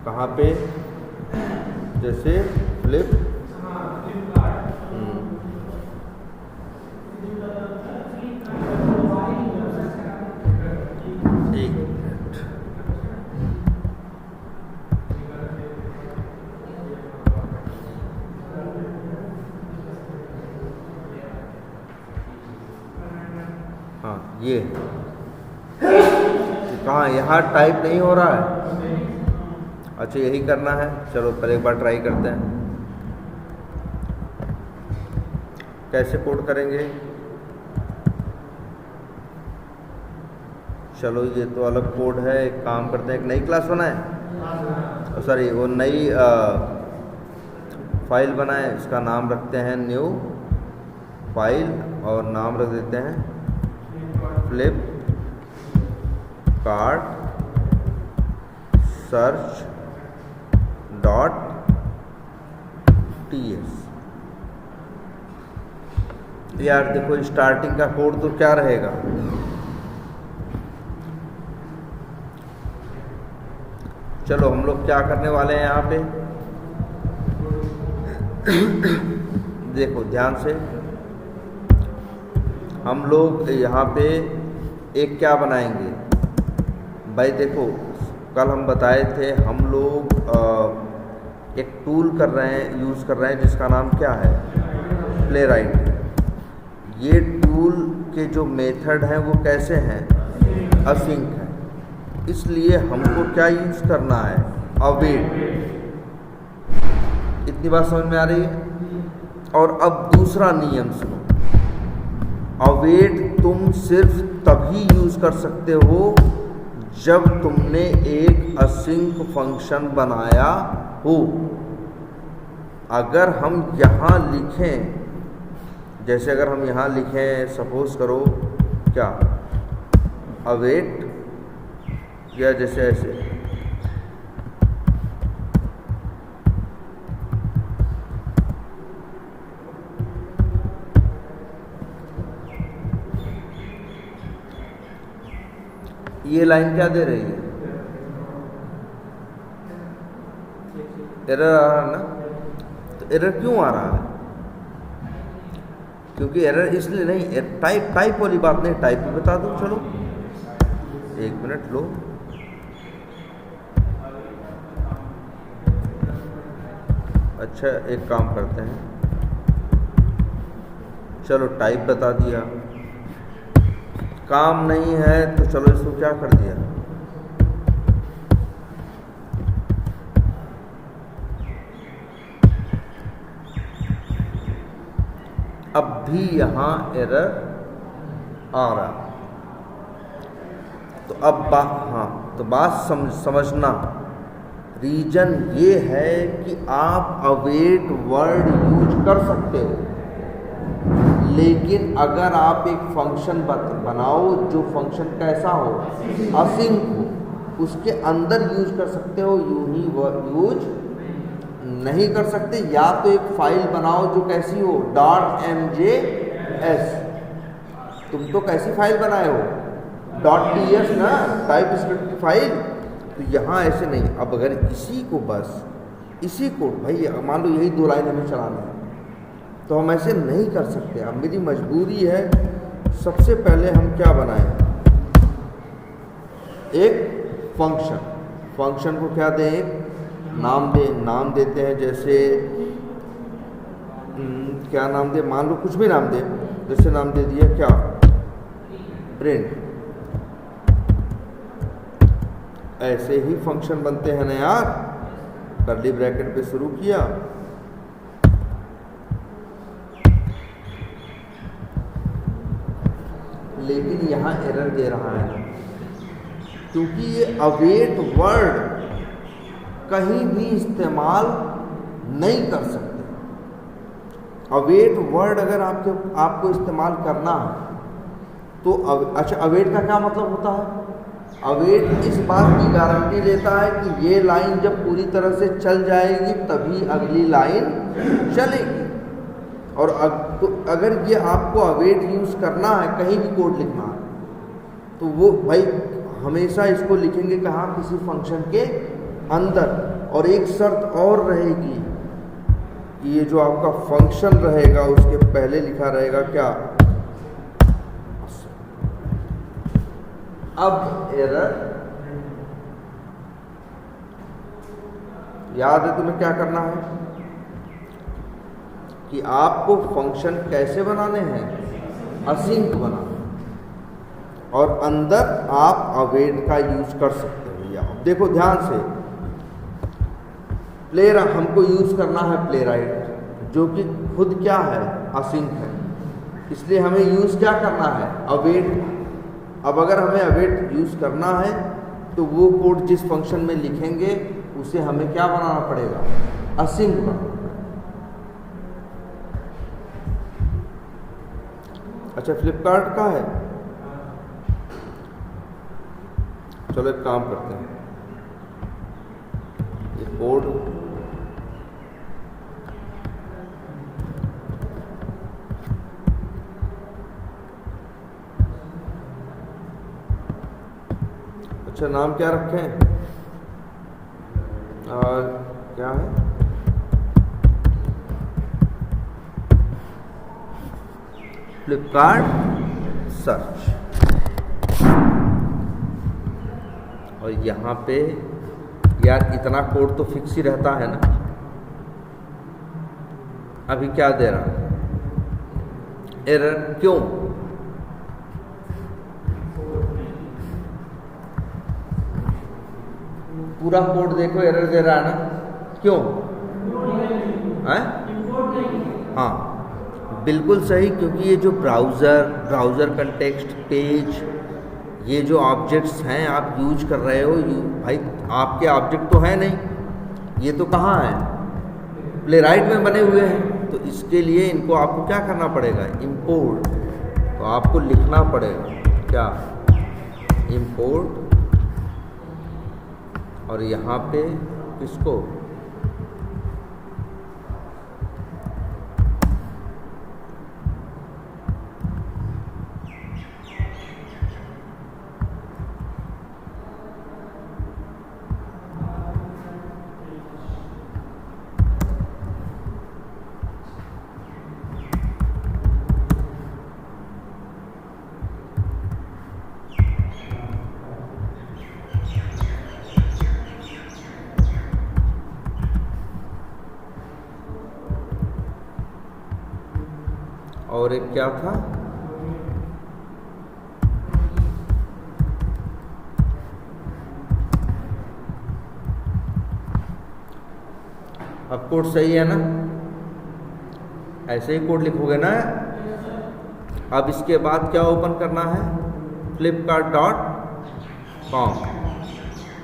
कहाँ पे? जैसे फ्लिप, एक मिनट, हाँ ये कहाँ, यहाँ टाइप नहीं हो रहा है। अच्छा यही करना है, चलो पहले एक बार ट्राई करते हैं। कैसे कोड करेंगे? चलो ये तो अलग कोड है, एक काम करते हैं, एक नई क्लास बनाएं, सॉरी वो नई फाइल बनाएं, इसका नाम रखते हैं न्यू फाइल और नाम रख देते हैं फ्लिप कार्ट सर्च .ts। यार देखो स्टार्टिंग का कोड तो क्या रहेगा, चलो हम लोग क्या करने वाले हैं यहाँ पे, देखो ध्यान से, हम लोग यहाँ पे एक क्या बनाएंगे भाई। देखो कल हम बताए थे, हम लोग एक टूल कर रहे हैं, यूज़ कर रहे हैं, जिसका नाम क्या है, प्लेराइट। ये टूल के जो मेथड हैं वो कैसे हैं, असिंक है, इसलिए हमको क्या यूज़ करना है, अवेट। इतनी बात समझ में आ रही है? और अब दूसरा नियम सुनो, अवेट तुम सिर्फ तभी यूज़ कर सकते हो जब तुमने एक असिंक फंक्शन बनाया हो। अगर हम यहाँ लिखें, जैसे अगर हम यहाँ लिखें, सपोज करो क्या, अवेट, या जैसे ऐसे, ये लाइन क्या दे रही है, एरर आ रहा है ना। तो एरर क्यों आ रहा है? क्योंकि एरर इसलिए नहीं, टाइप वाली बात नहीं, टाइप भी बता दूं, चलो एक मिनट लो, अच्छा एक काम करते हैं, चलो टाइप बता दिया, काम नहीं है तो चलो इसको क्या कर दिया, अब भी यहाँ एरर आ रहा। तो अब बात समझना, रीजन ये है कि आप अवेट वर्ड यूज कर सकते हो, लेकिन अगर आप एक फंक्शन बनाओ जो फंक्शन कैसा हो, असिंक हो, उसके अंदर यूज कर सकते हो, यूं ही यूज नहीं कर सकते। या तो एक फाइल बनाओ जो कैसी हो, .mjs, तुम तो कैसी फाइल बनाए हो, .ts ना, टाइप स्क्रिप्ट की फाइल। तो यहाँ ऐसे नहीं। अब अगर इसी को भाई मान लो यही 2 लाइन हमें चलाना है, तो हम ऐसे नहीं कर सकते। अब मेरी मजबूरी है, सबसे पहले हम क्या बनाएं, एक फंक्शन को क्या दें, एक नाम देते हैं, जैसे क्या नाम दे, मान लो कुछ भी नाम दे, जैसे नाम दे दिया क्या, प्रिंट। ऐसे ही फंक्शन बनते हैं ना यार, कर्ली ब्रैकेट पे शुरू किया, लेकिन यहाँ एरर दे रहा है क्योंकि ये अवेट वर्ड कहीं भी इस्तेमाल नहीं कर सकते। अवेट वर्ड अगर आपको इस्तेमाल करना है तो अच्छा, अवेट का क्या मतलब होता है, अवेट इस बात की गारंटी लेता है कि ये लाइन जब पूरी तरह से चल जाएगी तभी अगली लाइन चलेगी। और तो अगर ये आपको अवेट यूज़ करना है, कहीं भी कोड लिखना है, तो वो भाई हमेशा इसको लिखेंगे कहाँ, किसी फंक्शन के अंदर। और एक शर्त और रहेगी कि ये जो आपका फंक्शन रहेगा उसके पहले लिखा रहेगा क्या, अब एरर। याद है तुम्हें क्या करना है कि आपको फंक्शन कैसे बनाने हैं, असिंक बनाना, और अंदर आप अवेट का यूज कर सकते हो। या देखो ध्यान से, हमको यूज करना है प्लेराइट, जो कि खुद क्या है, असिंक है, इसलिए हमें यूज क्या करना है, अवेट। अब अगर हमें अवेट यूज करना है तो वो कोड जिस फंक्शन में लिखेंगे उसे हमें क्या बनाना पड़ेगा, असिंक बनाना। अच्छा, फ्लिपकार्ट का है, चलो एक काम करते हैं, ये कोड अच्छा नाम क्या रखें, और क्या है, फ्लिपकार्ट सर्च। और यहाँ पे यार इतना कोड तो फिक्स ही रहता है ना। अभी क्या दे रहा, एरर क्यों, पूरा कोड देखो एरर दे रहा है ना, क्यों है? हाँ बिल्कुल सही, क्योंकि ये जो ब्राउज़र कंटेक्स्ट पेज, ये जो ऑब्जेक्ट्स हैं आप यूज कर रहे हो, भाई आपके ऑब्जेक्ट तो है नहीं, ये तो कहाँ है, प्लेराइट में बने हुए हैं। तो इसके लिए इनको आपको क्या करना पड़ेगा, इंपोर्ट। तो आपको लिखना पड़ेगा क्या, इंपोर्ट, और यहाँ पे किसको, और एक क्या था, अब कोड सही है ना, ऐसे ही कोड लिखोगे ना। अब इसके बाद क्या ओपन करना है, flipkart.com।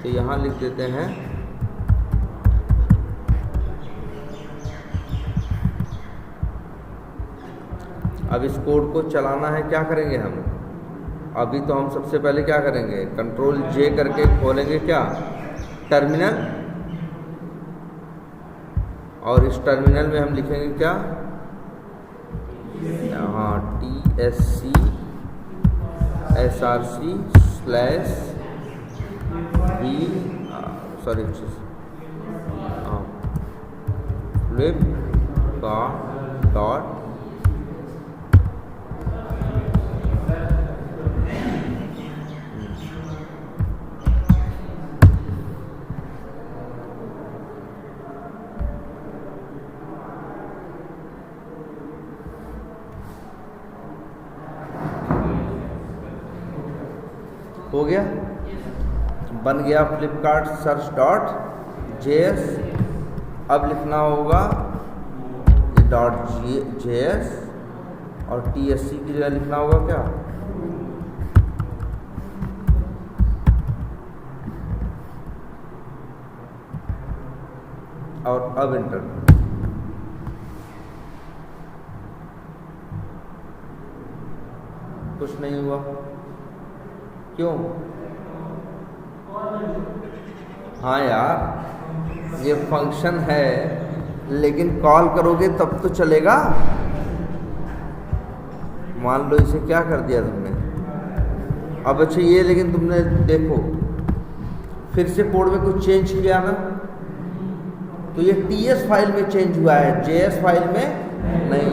तो यहाँ लिख देते हैं अब इस कोड को चलाना है, क्या करेंगे हम, अभी तो हम सबसे पहले क्या करेंगे, कंट्रोल जे करके खोलेंगे क्या, टर्मिनल, और इस टर्मिनल में हम लिखेंगे क्या, यहाँ flipkart.com। हो गया, बन गया फ्लिपकार्ट सर्च .js। अब लिखना होगा .js और tsc की जगह लिखना होगा क्या, और अब इंटर। कुछ नहीं हुआ, क्यों? हाँ यार, ये फंक्शन है लेकिन कॉल करोगे तब तो चलेगा। मान लो इसे क्या कर दिया तुमने, अब अच्छा ये, लेकिन तुमने देखो फिर से कोड में कुछ चेंज किया ना, तो ये TS फाइल में चेंज हुआ है, JS फाइल में नहीं।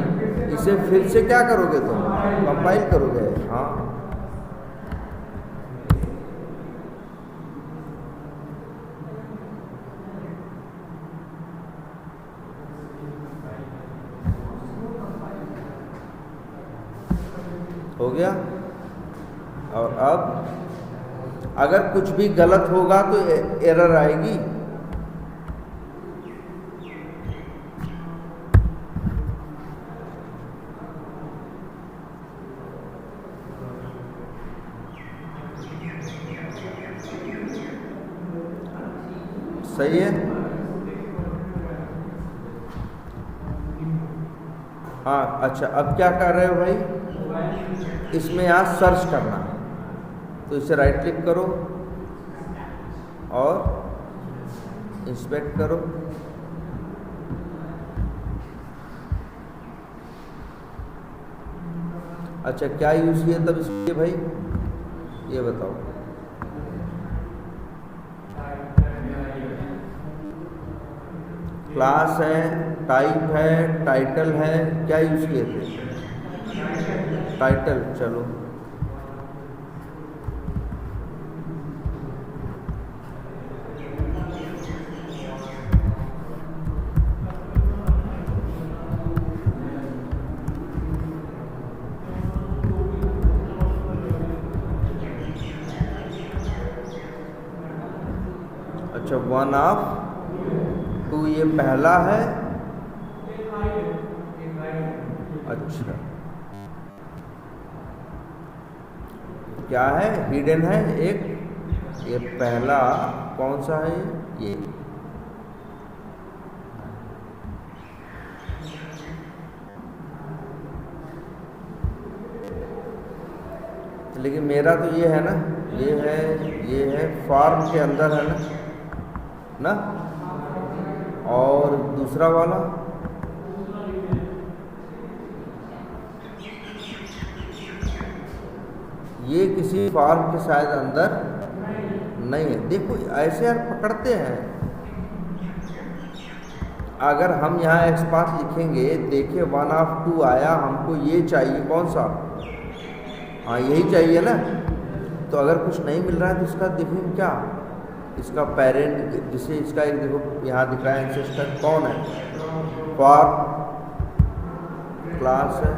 इसे फिर से क्या करोगे तुम, कंपाइल करोगे। हाँ, हो गया। और अब अगर कुछ भी गलत होगा तो एरर आएगी। सही है। हाँ अच्छा, अब क्या कर रहे हो भाई, इसमें यहाँ सर्च करना है, तो इसे राइट क्लिक करो और इंस्पेक्ट करो। अच्छा, क्या यूज़ किया तब इसके भाई, ये बताओ। क्लास है, टाइप है, टाइटल है, क्या यूज़ किए थे, टाइटल। चलो अच्छा, 1 ऑफ 2 ये पहला है। अच्छा, क्या है, हिडन है एक, ये पहला कौन सा है, ये लेकिन मेरा तो ये है ना, ये है फॉर्म के अंदर है ना, और दूसरा वाला ये किसी फॉर्म के शायद अंदर नहीं है। देखो ऐसे यार पकड़ते हैं। अगर हम यहाँ XPath लिखेंगे, देखिए 1 ऑफ 2 आया, हमको ये चाहिए कौन सा, हाँ यही चाहिए ना। तो अगर कुछ नहीं मिल रहा है तो इसका देखेंगे क्या, इसका पेरेंट, जिसे इसका एक देखो यहाँ दिख रहा है एंसेस्टर कौन है, फॉर्म क्लास है।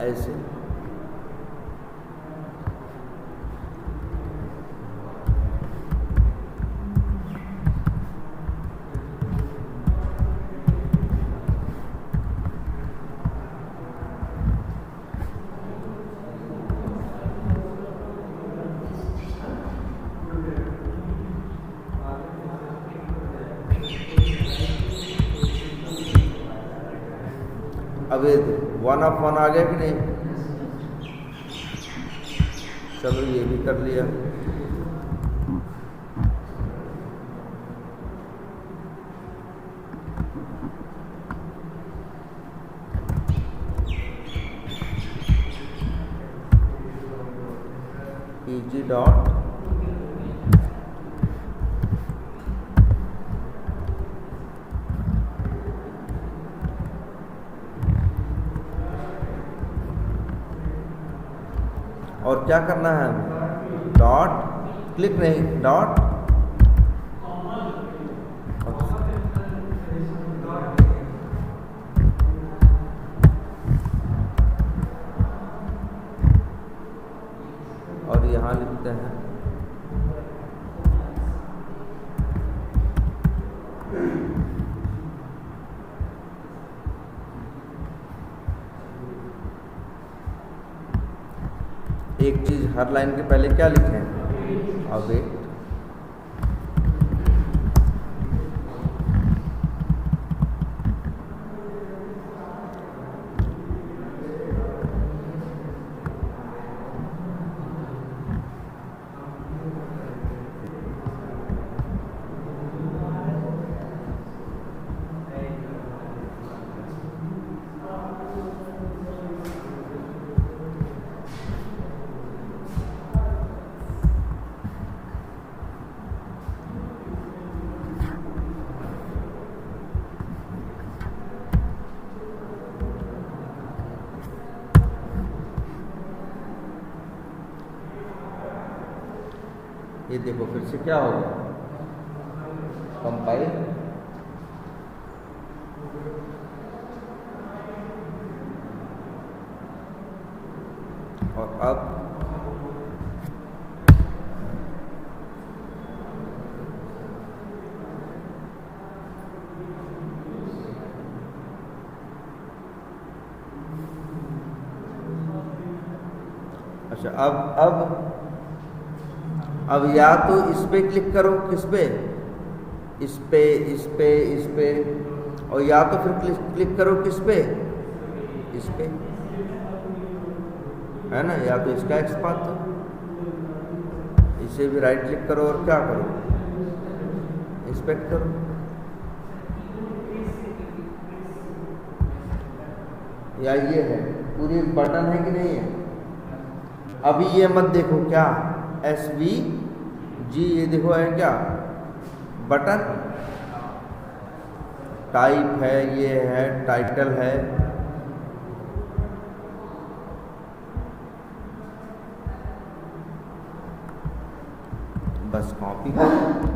ऐसे अब 1 ऑफ 1 आ गया कि नहीं, चलो ये भी कर लिया। EG डॉट और क्या करना है, डॉट क्लिक नहीं, डॉट और यहाँ लिखते हैं एक चीज़, हर लाइन के पहले क्या लिखें, अवेट। ये देखो फिर से क्या हो गया, कंपाइल, और अब अच्छा, अब या तो इस पे क्लिक करो, किस पे, इस पे, इस पे, इस पे, और या तो फिर क्लिक करो किस पे, इस पे, है ना, या तो इसका एक्सपाथ दो, इसे भी राइट क्लिक करो और क्या करो, इंस्पेक्ट करो। या ये है पूरी बटन है कि नहीं है। अभी ये मत देखो क्या SVG, ये देखो है क्या बटन, टाइप है, ये है टाइटल है, बस कॉपी करो।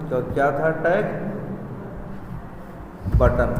तो क्या था टैग, बटन।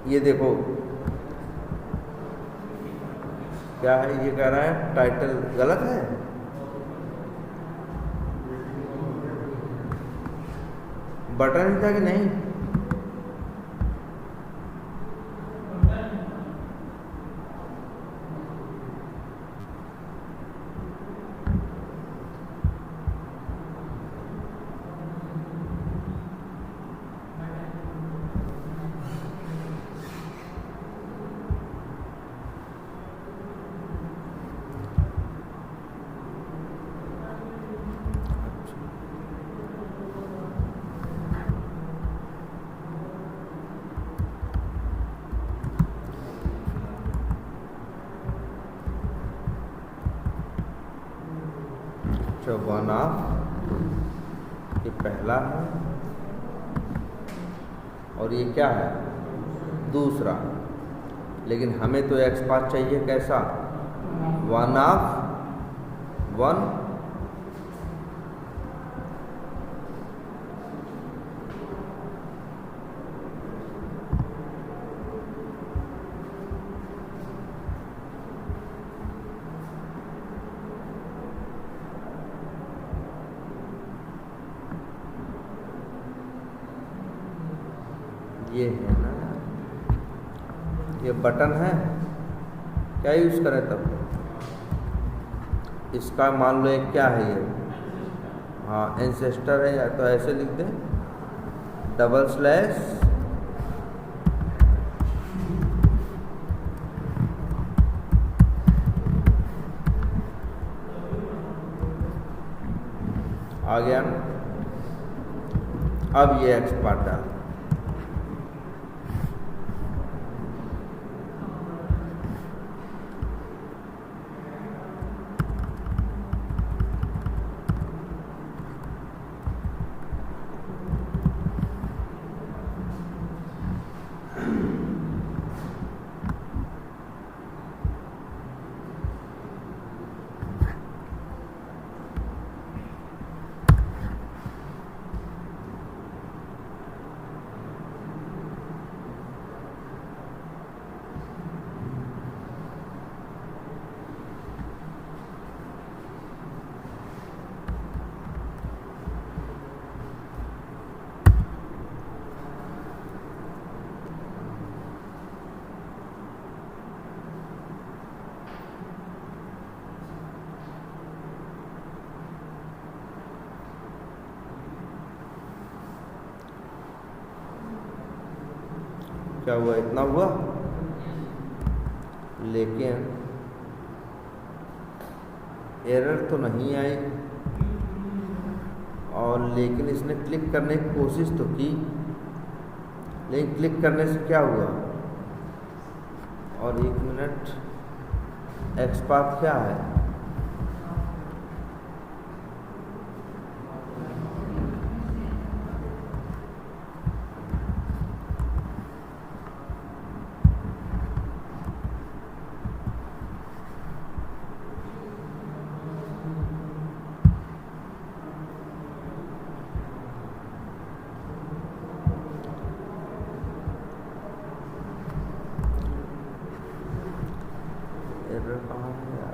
ये देखो क्या है, ये कह रहा है टाइटल गलत है, बटन था कि नहीं। तो 1/2 ये पहला है और ये क्या है दूसरा, लेकिन हमें तो एक्सपाथ चाहिए कैसा, 1/1 ये है ना, ये बटन है, क्या यूज़ करें तब, इसका मान लो एक क्या है ये, हाँ एंसेस्टर है, या तो ऐसे लिख दें // आ गया ना। अब ये एक्स पार्ट डाल, क्या हुआ, इतना हुआ, लेकिन एरर तो नहीं आई। और लेकिन इसने क्लिक करने की कोशिश तो की, लेकिन क्लिक करने से क्या हुआ। और 1 मिनट, एक्स पाथ क्या है, एरर कहाँ है यार।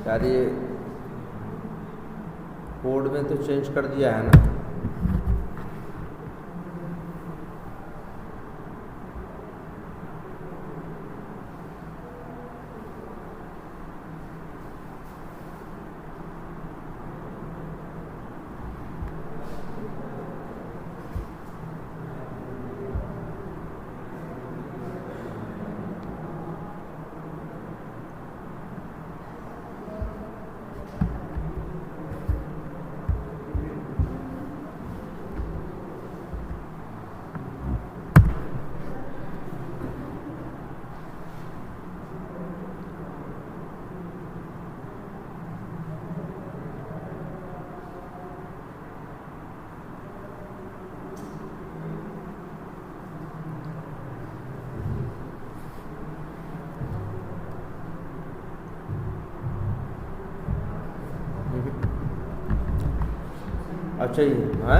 यार ये कोड में तो चेंज कर दिया है ना। अच्छा ये है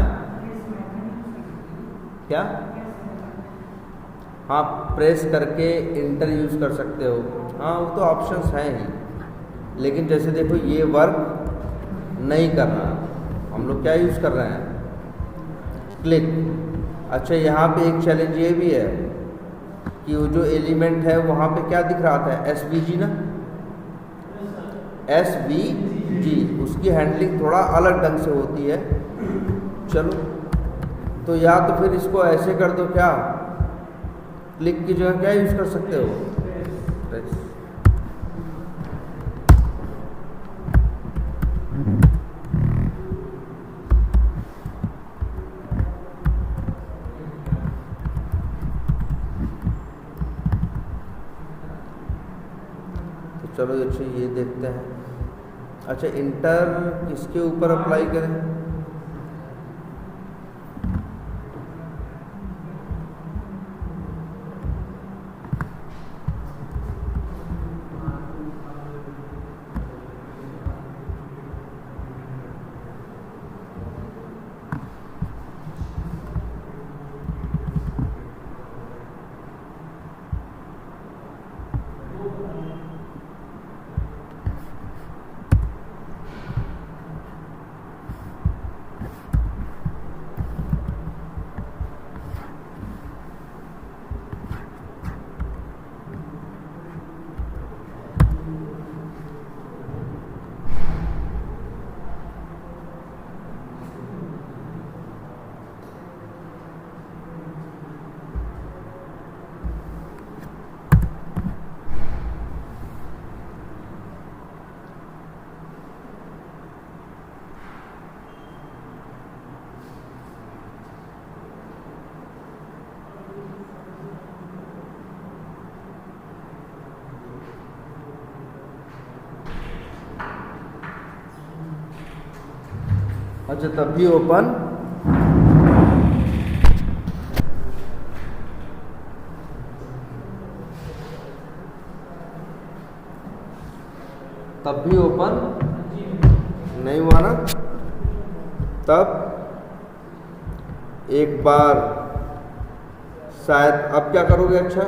क्या, हाँ प्रेस करके इंटर यूज़ कर सकते हो, हाँ वो तो ऑप्शंस हैं ही। लेकिन जैसे देखो ये वर्क नहीं कर रहा, हम लोग क्या यूज़ कर रहे हैं, क्लिक। अच्छा यहाँ पे एक चैलेंज ये भी है कि वो जो एलिमेंट है वहाँ पे क्या दिख रहा था, SVG ना, SVG, उसकी हैंडलिंग थोड़ा अलग ढंग से होती है। चलो तो या तो फिर इसको ऐसे कर दो, क्या क्लिक की जगह क्या यूज़ कर सकते हो, प्रेस। तो चलो अच्छा ये देखते हैं। अच्छा इंटर किसके ऊपर अप्लाई करें, अच्छा, तब भी ओपन नहीं हुआ ना। तब एक बार शायद, अब क्या करोगे? अच्छा,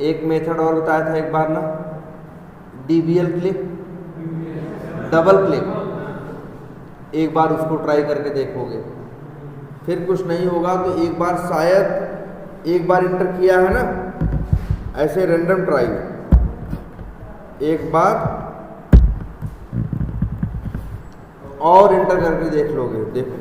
एक मेथड और बताया था एक बार ना, DBL क्लिक, डबल क्लिक, एक बार उसको ट्राई करके देखोगे। फिर कुछ नहीं होगा तो एक बार, शायद एक बार इंटर किया है ना, ऐसे रैंडम ट्राई, एक बार और इंटर करके देख लोगे। देखो,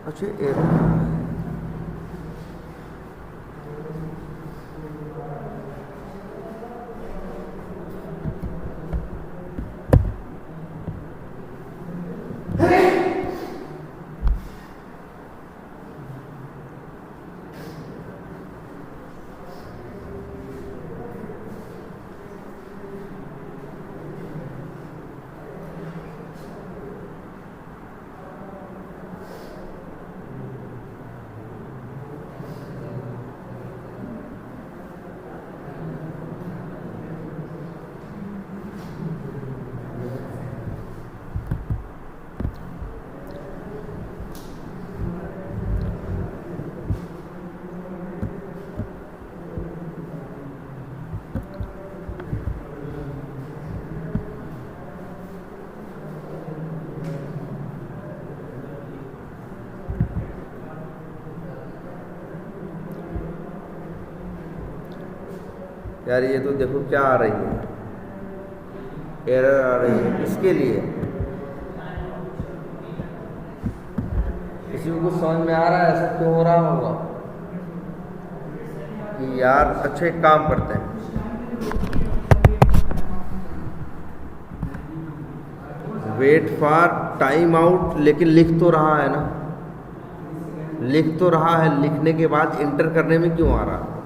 अच्छा, यार ये तो देखो क्या आ रही है, एरर आ रही है। इसके लिए किसी को कुछ समझ में आ रहा है ऐसा क्यों हो रहा होगा कि यार? अच्छा, एक काम करते हैं, वेट फॉर टाइम आउट, लेकिन लिख तो रहा है ना, लिख तो रहा है, लिखने के बाद इंटर करने में क्यों आ रहा है?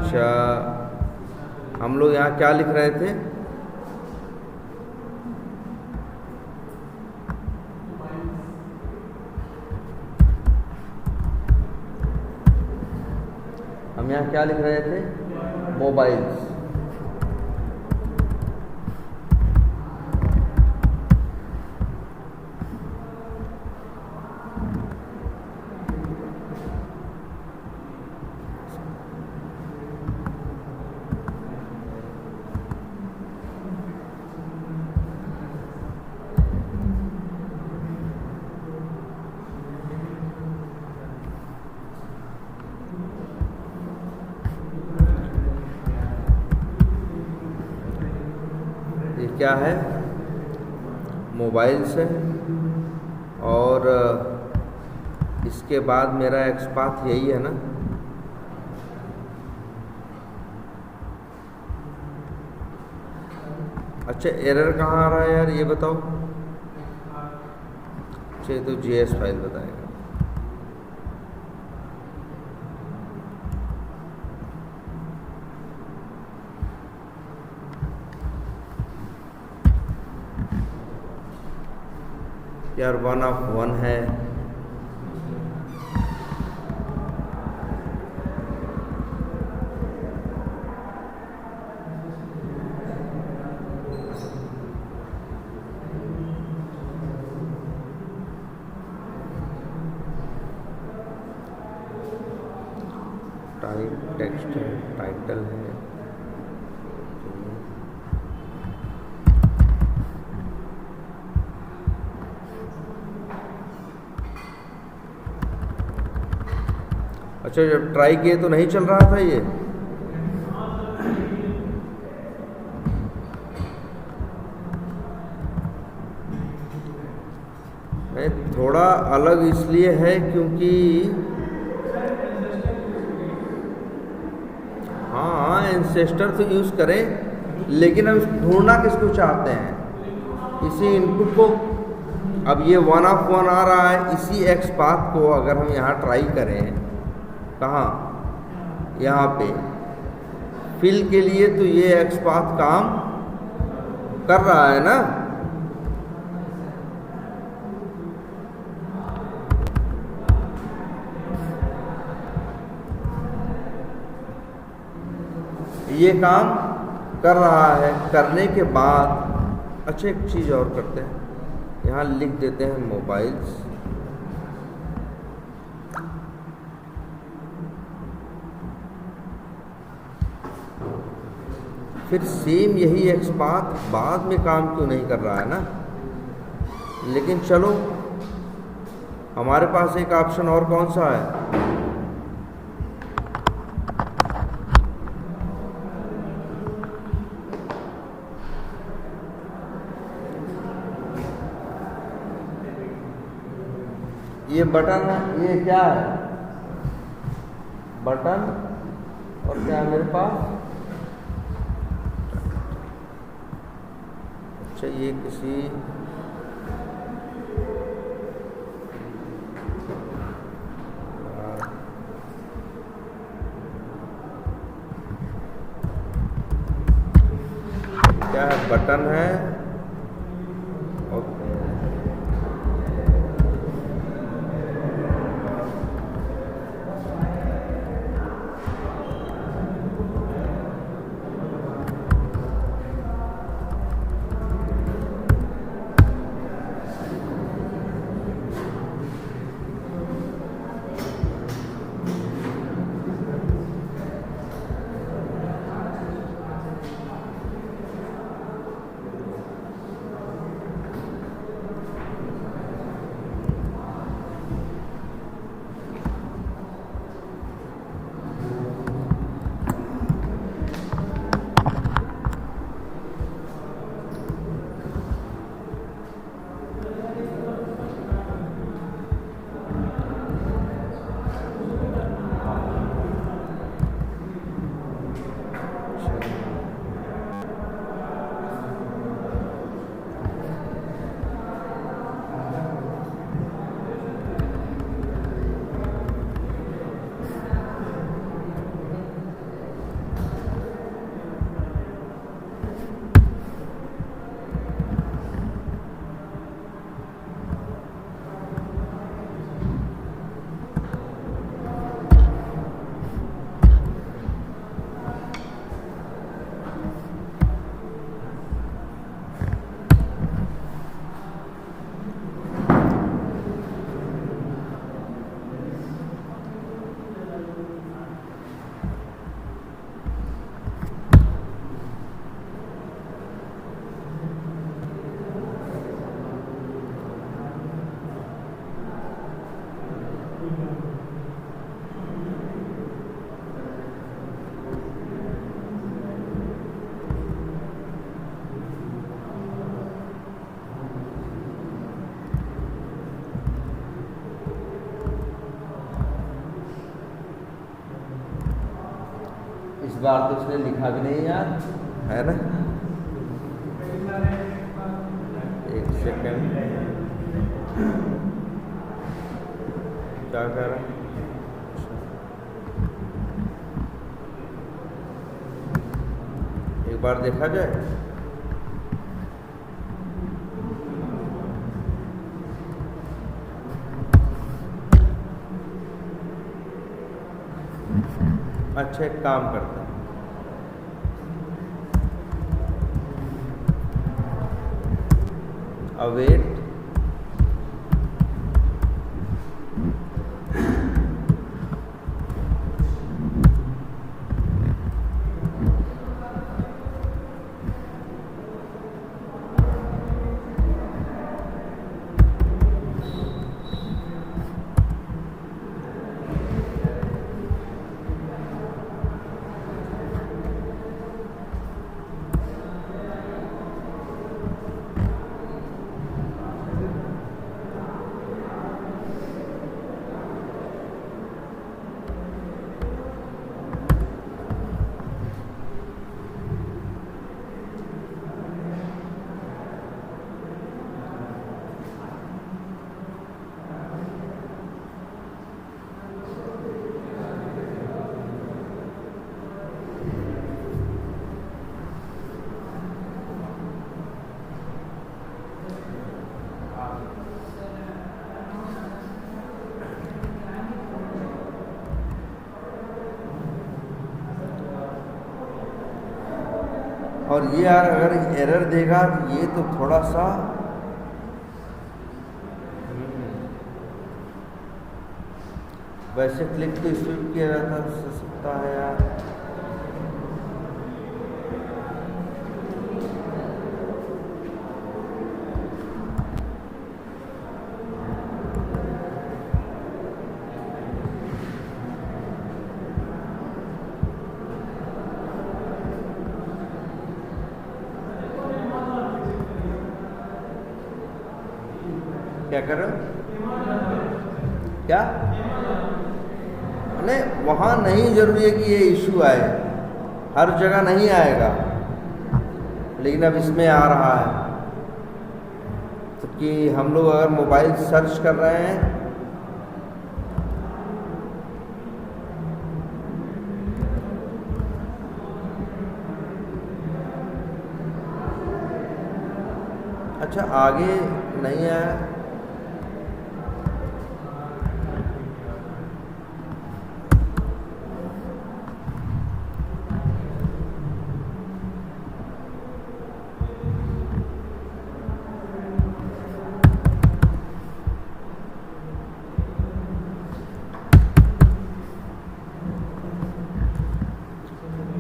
अच्छा, हम लोग यहाँ क्या लिख रहे थे? हम यहाँ क्या लिख रहे थे? मोबाइल्स। क्या है? मोबाइल से, और इसके बाद मेरा एक्सपाथ यही है ना। अच्छा, एरर कहाँ आ रहा है यार, ये बताओ। अच्छा, ये तो JS फाइल बताएगा। यार 1 of 1 है, टाइप टेक्स्ट है, टाइटल है। अच्छा, जब ट्राई किए तो नहीं चल रहा था ये। नहीं, थोड़ा अलग इसलिए है क्योंकि हाँ, एंसेस्टर तो यूज़ करें, लेकिन हम ढूंढना किसको चाहते हैं? इसी इनपुट को, अब ये 1/1 आ रहा है, इसी x पाथ को अगर हम यहाँ ट्राई करें, कहाँ, यहाँ पे फिल के लिए, तो ये x पाथ काम कर रहा है ना। ये काम कर रहा है। करने के बाद अच्छा एक चीज़ और करते हैं, यहाँ लिख देते हैं मोबाइल्स, फिर सेम यही एक्स पाथ बाद में काम क्यों नहीं कर रहा है ना। लेकिन चलो, हमारे पास एक ऑप्शन और कौन सा है, ये बटन है, ये क्या है, बटन, और क्या है मेरे पास, अच्छा ये किसी क्या है, बटन है, इस बार तो उसने लिखा भी नहीं यार, है ना। एक सेकंड, क्या कर रहा है, एक बार देखा जाए। अच्छा एक काम करते हैं, अवेट और ये यार अगर एरर देगा तो ये तो थोड़ा सा वैसे क्लिक तो इस पर किया जा सकता है यार। क्या कर रहे हो? क्या नहीं, वहाँ नहीं जरूरी है कि ये इशू आए, हर जगह नहीं आएगा, लेकिन अब इसमें आ रहा है। तो कि हम लोग अगर मोबाइल सर्च कर रहे हैं अच्छा आगे नहीं आया।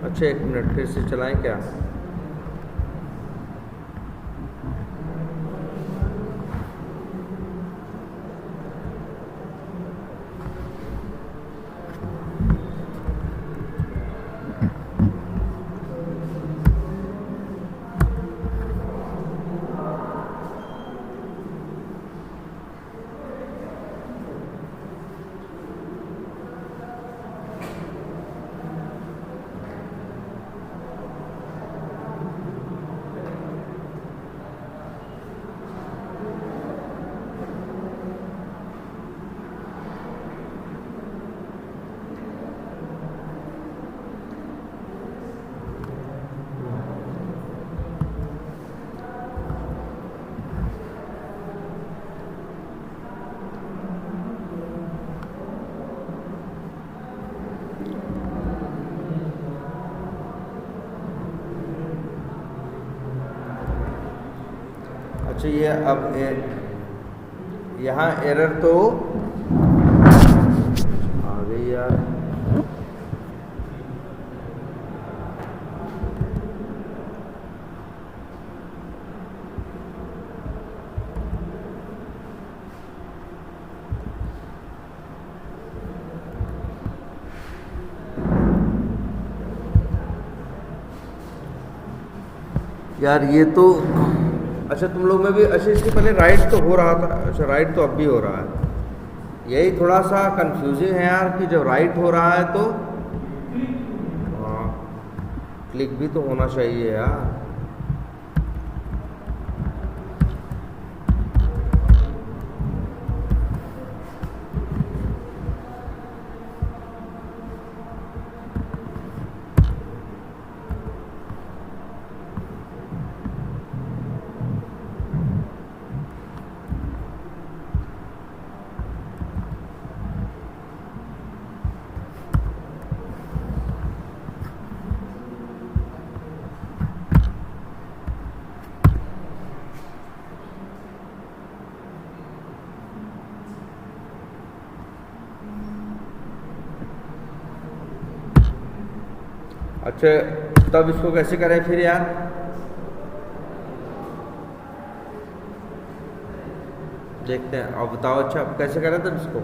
अच्छा 1 मिनट फिर से चलाएं क्या? अच्छा ये अब यहाँ एरर तो आ गई यार। यार ये तो अच्छा तुम लोग में भी अच्छा इसके पहले राइट तो हो रहा था। अच्छा राइट तो अब भी हो रहा है। यही थोड़ा सा कंफ्यूजिंग है यार कि जब राइट हो रहा है तो हाँ क्लिक भी तो होना चाहिए यार। अच्छा तब इसको कैसे करें फिर यार? देखते हैं अब बताओ। अच्छा अब कैसे करें तब इसको?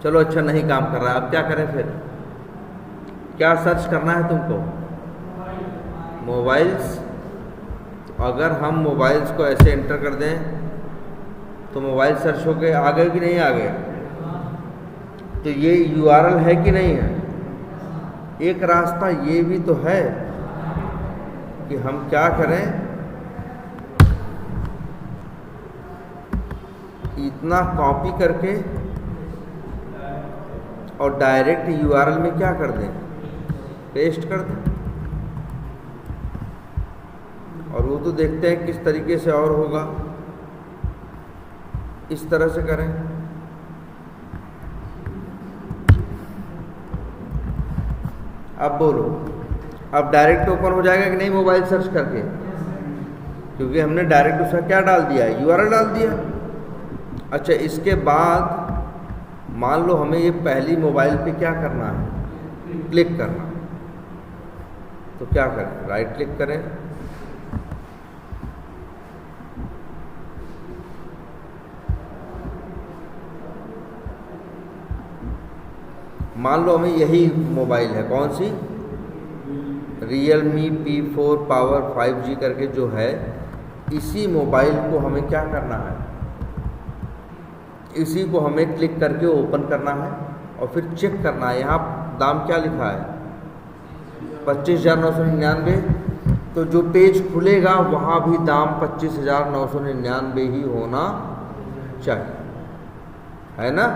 चलो अच्छा नहीं काम कर रहा है, अब क्या करें फिर? क्या सर्च करना है तुमको? मोबाइल्स। अगर हम मोबाइल्स को ऐसे एंटर कर दें तो मोबाइल सर्च हो गए, आ गए कि नहीं आ गए? तो ये URL है कि नहीं है? एक रास्ता ये भी तो है कि हम क्या करें, इतना कॉपी करके और डायरेक्ट यूआरएल में क्या कर दें, पेस्ट कर दें। और वो तो देखते हैं किस तरीके से और होगा, इस तरह से करें। अब बोलो, अब डायरेक्ट ओपन हो जाएगा कि नहीं मोबाइल सर्च करके, क्योंकि हमने डायरेक्ट उसका क्या डाल दिया, यूआरएल डाल दिया। अच्छा, इसके बाद मान लो हमें ये पहली मोबाइल पे क्या करना है, क्लिक करना, तो क्या करें, राइट क्लिक करें, मान लो हमें यही मोबाइल है, कौन सी, Realme P4 Power 5G करके जो है, इसी मोबाइल को हमें क्या करना है, इसी को हमें क्लिक करके ओपन करना है और फिर चेक करना है। यहाँ दाम क्या लिखा है, 25,999। तो जो पेज खुलेगा वहाँ भी दाम 25,999 ही होना चाहिए, है ना।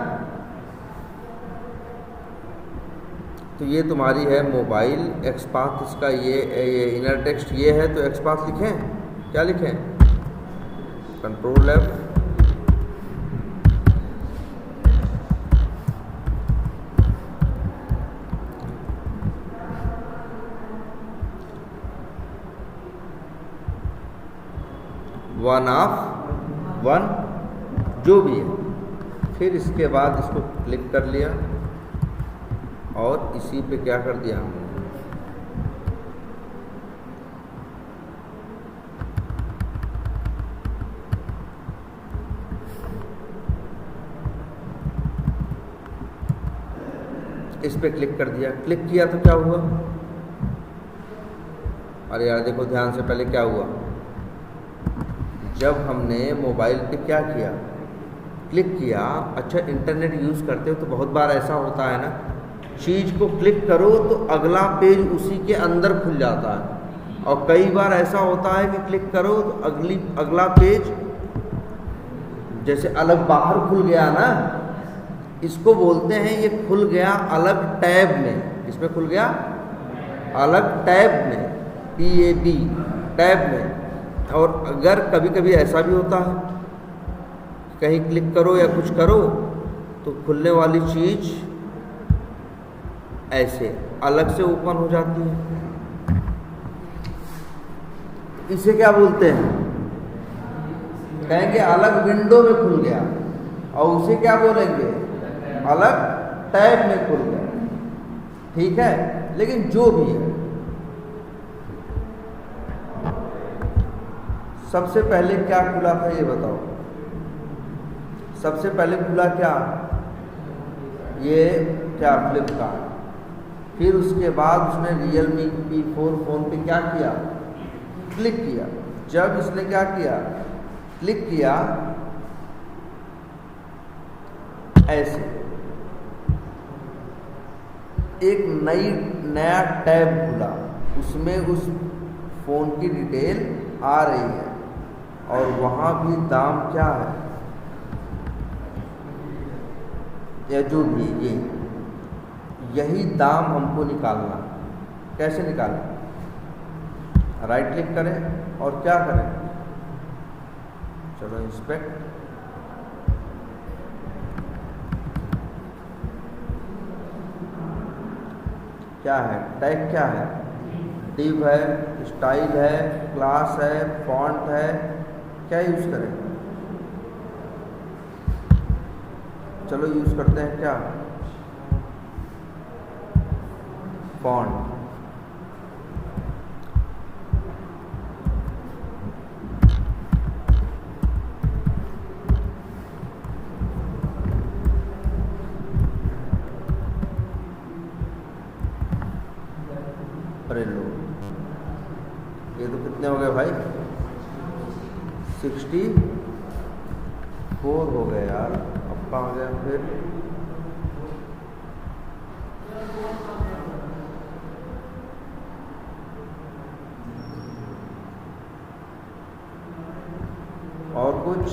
तो ये तुम्हारी है मोबाइल एक्सपाथ, इसका ये इनर टेक्स्ट ये है, तो एक्सपाथ लिखें, क्या लिखें, Ctrl+F, वन जो भी है, फिर इसके बाद इसको क्लिक कर लिया और इसी पे क्या कर दिया हमने, इस पे क्लिक कर दिया। क्लिक किया तो क्या हुआ, अरे यार देखो ध्यान से, पहले क्या हुआ, जब हमने मोबाइल पे क्या किया, क्लिक किया। अच्छा, इंटरनेट यूज़ करते हो तो बहुत बार ऐसा होता है ना, चीज़ को क्लिक करो तो अगला पेज उसी के अंदर खुल जाता है, और कई बार ऐसा होता है कि क्लिक करो तो अगला पेज जैसे अलग बाहर खुल गया ना, इसको बोलते हैं ये खुल गया अलग टैब में। इसमें खुल गया अलग टैब में, TAB टैब में। और अगर कभी कभी ऐसा भी होता है, कहीं क्लिक करो या कुछ करो तो खुलने वाली चीज़ ऐसे अलग से ओपन हो जाती है। इसे क्या बोलते हैं, कहेंगे अलग विंडो में खुल गया, और उसे क्या बोलेंगे, अलग टैब में खुल गया। ठीक है, लेकिन जो भी है, सबसे पहले क्या खुला था ये बताओ, सबसे पहले खुला क्या, ये क्या, फ्लिपकार्ट। फिर उसके बाद उसने Realme P4 फ़ोन पे क्या किया, क्लिक किया। जब इसने क्या किया, क्लिक किया, ऐसे एक नया टैब खुला, उसमें उस फ़ोन की डिटेल आ रही है, और वहाँ भी दाम क्या है, या जो भी ये, यही दाम हमको निकालना। कैसे निकालें, राइट क्लिक करें और क्या करें, चलो इंस्पेक्ट, क्या है, टैग क्या है, डिव है, स्टाइल है, क्लास है, फॉन्ट है, क्या यूज़ करें, चलो यूज़ करते हैं क्या, फॉन्ट। अरे लो, ये तो कितने हो गए भाई, 64 हो गए यार। अब कहाँ गया फिर, और कुछ,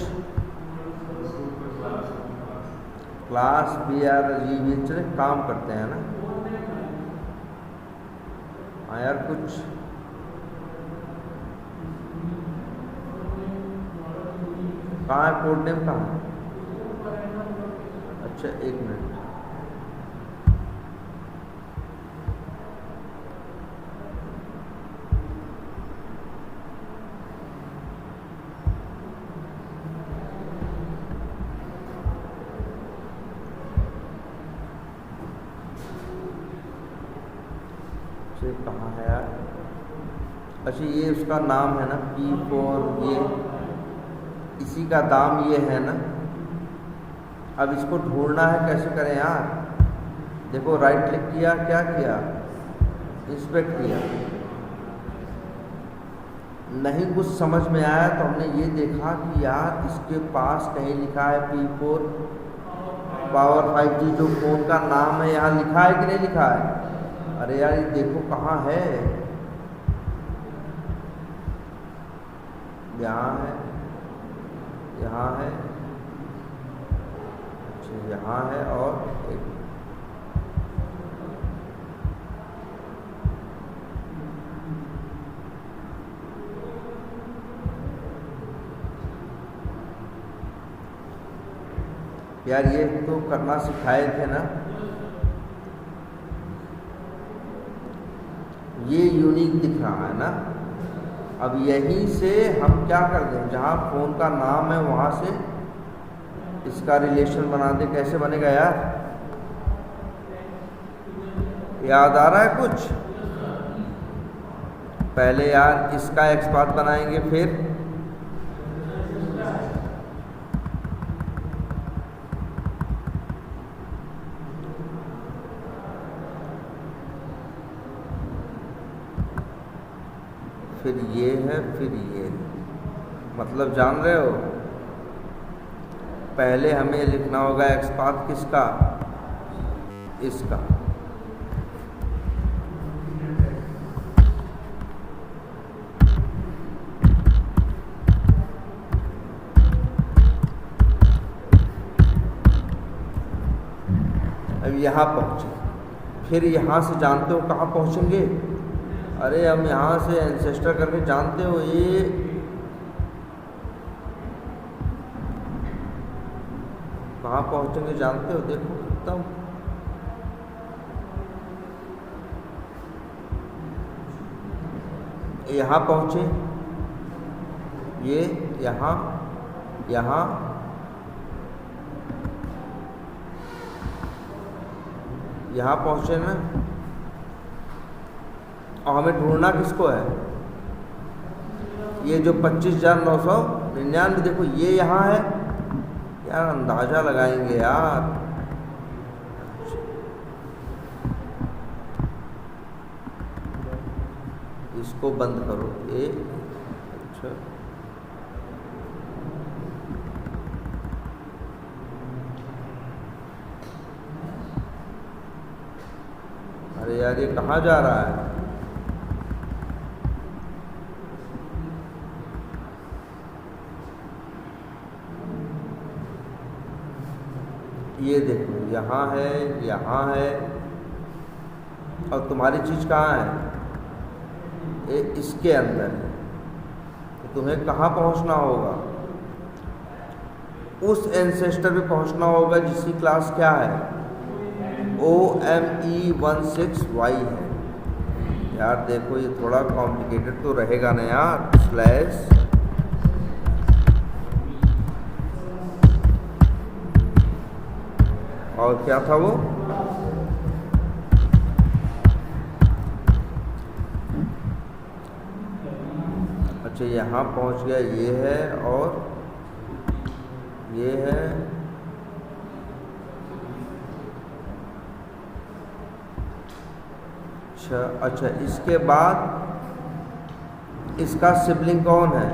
क्लास भी यार अजीब ही चले काम करते हैं ना। हाँ यार कुछ कहाँ है, कोड नेम कहाँ है? अच्छा एक मिनट, ये कहाँ है यार? अच्छा ये उसका नाम है ना P4, ये इसी का दाम ये है ना। अब इसको ढूंढना है, कैसे करें यार? देखो राइट क्लिक किया, क्या किया, इंस्पेक्ट किया, नहीं कुछ समझ में आया तो हमने ये देखा कि यार इसके पास कहीं लिखा है P4 पावर 5G जो फ़ोन का नाम है, यहाँ लिखा है कि नहीं लिखा है? अरे यार ये देखो कहाँ है, यहाँ है, यहाँ है, अच्छा यहाँ है, और एक यार ये तो करना सिखाए थे ना। ये यूनिक दिख रहा है ना। अब यहीं से हम क्या कर दें, जहाँ फ़ोन का नाम है वहाँ से इसका रिलेशन बना दे। कैसे बनेगा यार? याद आ रहा है कुछ? पहले यार इसका एक्सपाथ बनाएंगे, फिर ये है, फिर ये, मतलब जान रहे हो? पहले हमें लिखना होगा एक्सपाथ किसका, इसका। अब यहाँ पहुँचे, फिर यहाँ से जानते हो कहाँ पहुँचेंगे? अरे हम यहाँ से एंसेस्टर करके जानते हो ये कहाँ पहुँचेंगे, जानते हो? देखो एकदम यहाँ पहुँचे, ये यहाँ, यहाँ, यहाँ पहुँचे ना। और हमें ढूंढना किसको है? ये जो 25,999, देखो ये यहाँ है यार, अंदाज़ा लगाएंगे यार। इसको बंद करो, ये अच्छा अरे यार ये कहाँ जा रहा है? ये देखो यहाँ है, यहाँ है, और तुम्हारी चीज़ कहाँ है? ये इसके अंदर है। तो तुम्हें कहाँ पहुँचना होगा? उस एंसेस्टर पे पहुँचना होगा जिसकी क्लास क्या है, OME16Y है। यार देखो ये थोड़ा कॉम्प्लिकेटेड तो रहेगा ना यार। स्लैश और क्या था वो? अच्छा यहाँ पहुँच गया, ये है और ये है। अच्छा इसके बाद इसका सिबलिंग कौन है?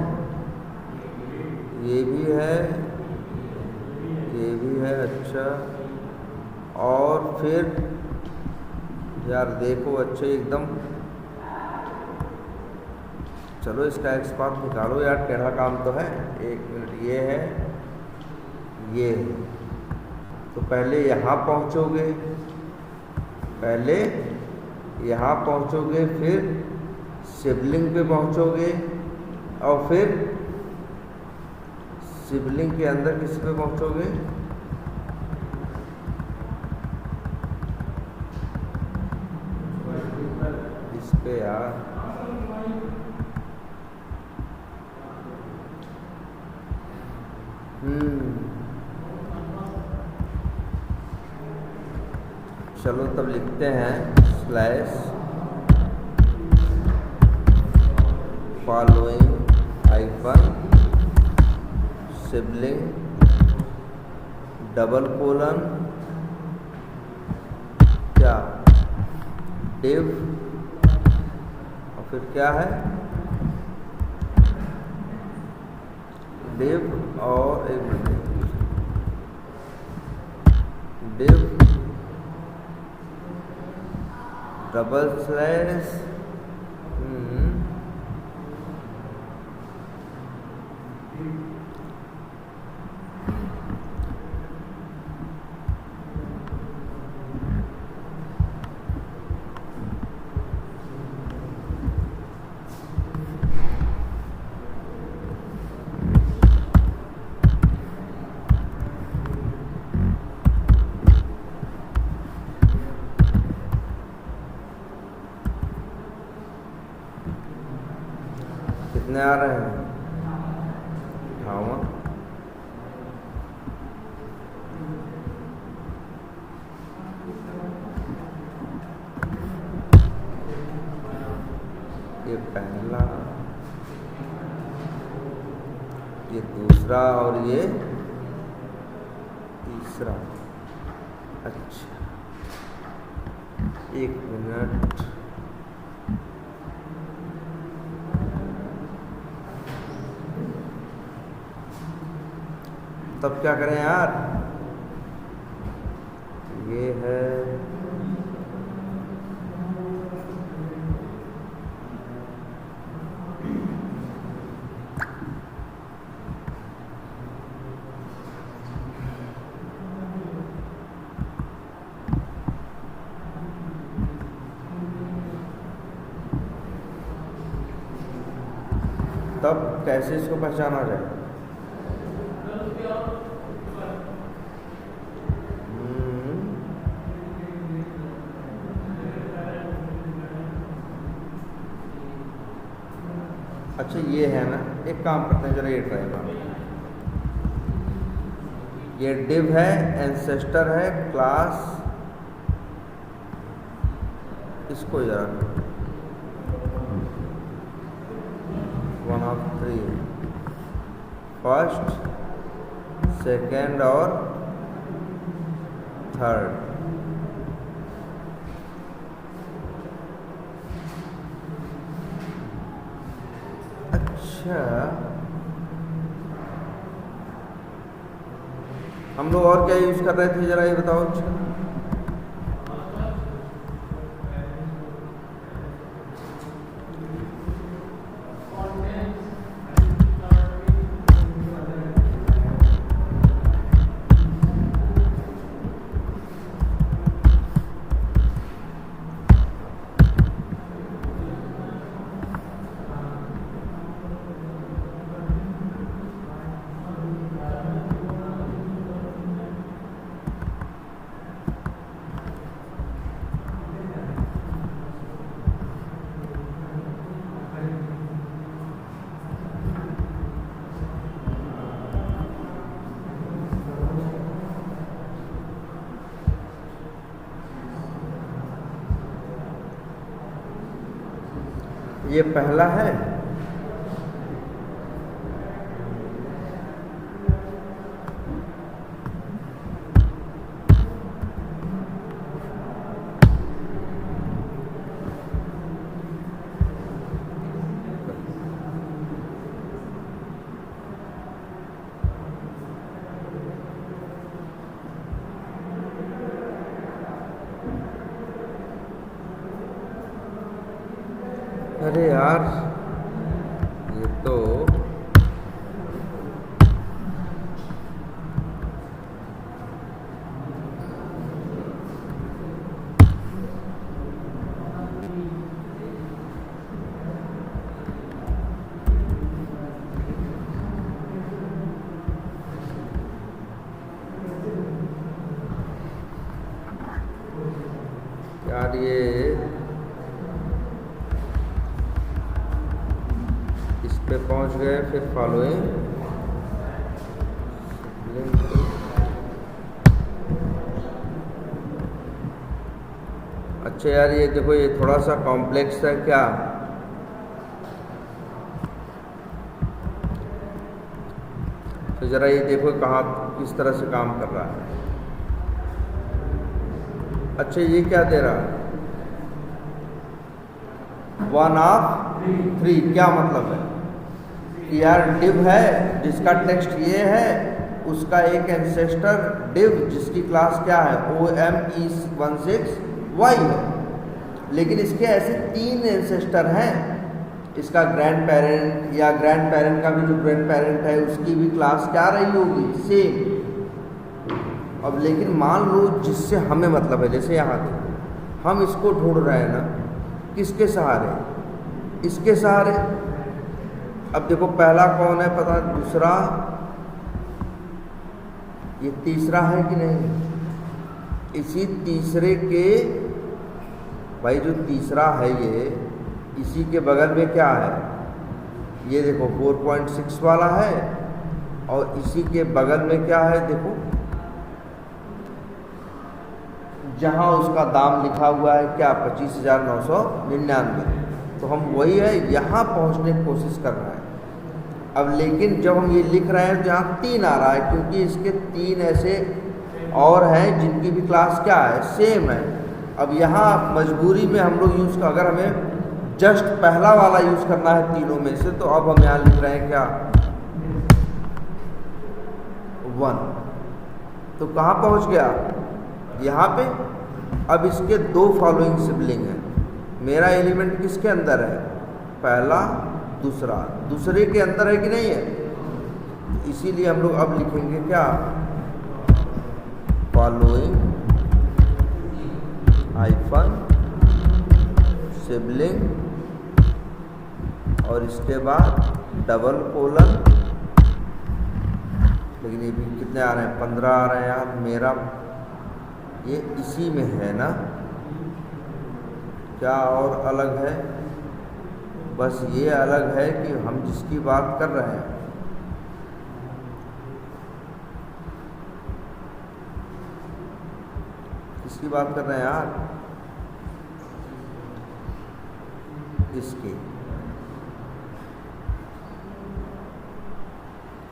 ये भी है, ये भी है। अच्छा और फिर यार देखो अच्छे एकदम, चलो इसका एक्सपाथ निकालो यार, टेढ़ा काम तो है। एक मिनट, ये है, ये है। तो पहले यहाँ पहुँचोगे, पहले यहाँ पहुँचोगे, फिर शिवलिंग पे पहुँचोगे और फिर शिवलिंग के अंदर किस पे पहुँचोगे? इस पे यार, चलो तब लिखते हैं स्लैश फॉलोइंग हाइफन शिवलिंग डबल कोलन क्या डिव और फिर क्या है डिव और एक मिनट डिव डबल स्लैश कितने आ रहे हैं? 58। ये पहला, ये दूसरा और ये तीसरा। अच्छा एक मिनट, तब क्या करें यार? ये है तब कैसे इसको पहचाना जाए? अच्छा ये है ना, एक काम करते हैं जरा, ये ट्राई मारो। ये डिव है, एंसेस्टर है, क्लास, इसको जरा 1 of 3 फर्स्ट, सेकेंड और थर्ड। अच्छा हम लोग और क्या यूज कर रहे थे जरा ये बताओ। अच्छा ये पहला है, अरे यार ये तो यार ये इस पे पहुंच गए, फिर फॉलोइंग अच्छा यार ये देखो ये थोड़ा सा कॉम्प्लेक्स है क्या। तो ज़रा ये देखो कहाँ किस तरह से काम कर रहा है। अच्छा ये क्या दे रहा है, 1/3। क्या मतलब है कि यार div है जिसका टेक्स्ट ये है, उसका एक एंसेस्टर div जिसकी क्लास क्या है OME16Y है, लेकिन इसके ऐसे 3 एंसेस्टर हैं। इसका ग्रैंड पेरेंट या ग्रैंड पेरेंट का भी जो ग्रैंड पेरेंट है उसकी भी क्लास क्या रही होगी, सेम। अब लेकिन मान लो जिससे हमें मतलब है, जैसे यहाँ देखो हम इसको ढूंढ रहे हैं ना, किसके सहारे, इसके सहारे। अब देखो पहला कौन है पता, दूसरा, ये तीसरा है कि नहीं। इसी तीसरे के भाई जो तीसरा है ये, इसी के बगल में क्या है, ये देखो 4.6 वाला है, और इसी के बगल में क्या है देखो, जहाँ उसका दाम लिखा हुआ है क्या 25,999। तो हम वही है यहाँ पहुँचने की कोशिश कर रहे हैं। अब लेकिन जब हम ये लिख रहे हैं तो यहाँ 3 आ रहा है, क्योंकि इसके 3 ऐसे और हैं जिनकी भी क्लास क्या है, सेम है। अब यहाँ मजबूरी में हम लोग यूज़, अगर हमें जस्ट पहला वाला यूज़ करना है तीनों में से, तो अब हम यहाँ लिख रहे हैं क्या 1। तो कहाँ पहुँच गया, यहाँ पे। अब इसके 2 फॉलोइंग सिबलिंग हैं। मेरा एलिमेंट किसके अंदर है, पहला दूसरा, दूसरे के अंदर है कि नहीं है। इसीलिए हम लोग अब लिखेंगे क्या, फॉलोइंग हाइफन सिबलिंग, और इसके बाद डबल कोलन। लेकिन ये भी कितने आ रहे हैं, 15 आ रहे हैं यार। मेरा ये इसी में है ना, क्या और अलग है, बस ये अलग है कि हम जिसकी बात कर रहे हैं, किसकी बात कर रहे हैं यार, इसकी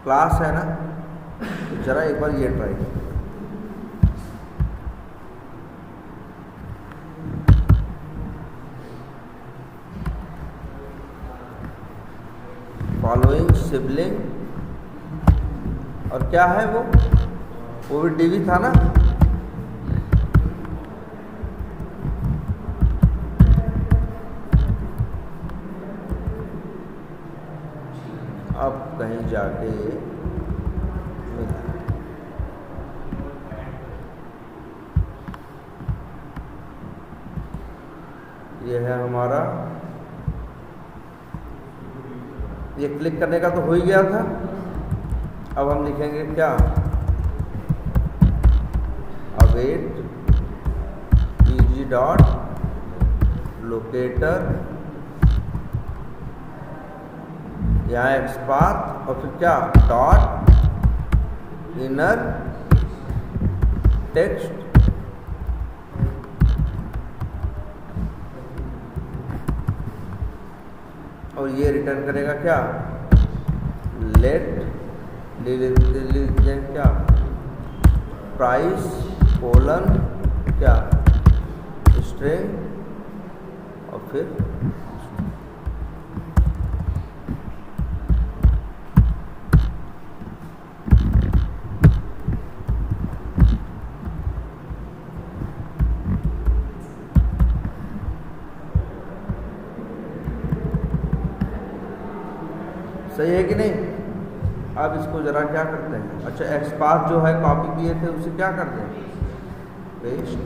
क्लास है ना। तो जरा एक बार ये ट्राई करें, फॉलोइंग सिबलिंग, और क्या है वो भी डिवी था ना। अब कहीं जाके ये है हमारा, ये क्लिक करने का तो हो ही गया था। अब हम लिखेंगे क्या, अवेट pg डॉट लोकेटर, यहाँ एक्सपाथ, और फिर क्या डॉट इनर टेक्स्ट, और ये रिटर्न करेगा क्या, लेट क्या प्राइस कोलन क्या स्ट्रिंग, और फिर सही है कि नहीं। अब इसको ज़रा क्या करते हैं, अच्छा एक्सपाथ जो है कॉपी किए थे उसे क्या करते हैं, पेस्ट।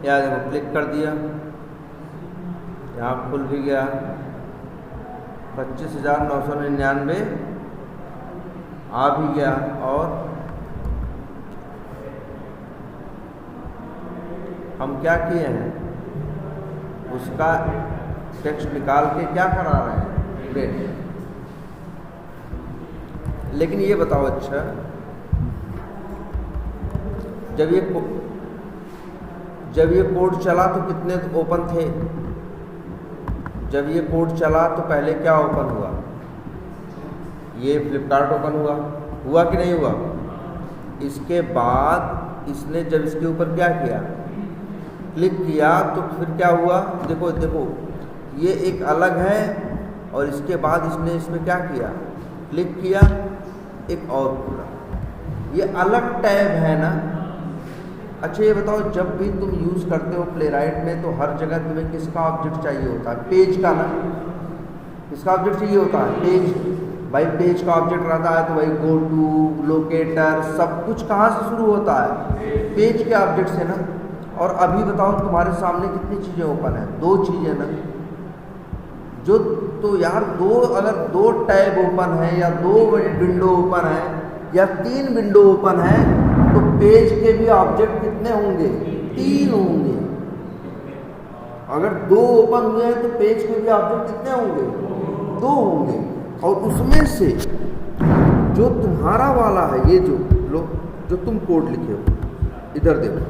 या देखो क्लिक कर दिया, यहाँ खुल भी गया 25,999 आ भी गया। और हम क्या किए हैं, उसका टेक्स्ट निकाल के क्या करा रहे हैं, वेट। लेकिन ये बताओ, अच्छा जब ये कोड चला तो कितने ओपन थे? जब ये कोड चला तो पहले क्या ओपन हुआ? ये फ्लिपकार्ट ओपन हुआ कि नहीं हुआ? इसके बाद इसने जब इसके ऊपर क्या किया, क्लिक किया, तो फिर क्या हुआ? देखो देखो, ये एक अलग है और इसके बाद इसने इसमें क्या किया, क्लिक किया, एक और खुला, ये अलग टैब है ना। अच्छा ये बताओ, जब भी तुम यूज़ करते हो प्लेराइट में तो हर जगह तुम्हें किसका ऑब्जेक्ट चाहिए होता है? पेज का ना। किसका ऑब्जेक्ट चाहिए होता है? पेज। भाई पेज का ऑब्जेक्ट रहता है तो भाई गो टू, लोकेटर, सब कुछ कहाँ से शुरू होता है? पेज के ऑब्जेक्ट से ना। और अभी बताओ तुम्हारे सामने कितनी चीज़ें ओपन है? 2 चीज़ें ना। जो तो यार अगर 2 टैब ओपन है या 2 विंडो ओपन है या 3 विंडो ओपन है तो पेज के भी ऑब्जेक्ट कितने होंगे? 3 होंगे। अगर 2 ओपन हुए हैं तो पेज के भी ऑब्जेक्ट कितने होंगे? 2 होंगे। और उसमें से जो तुम्हारा वाला है, ये जो तुम कोड लिखे हो, इधर देखो,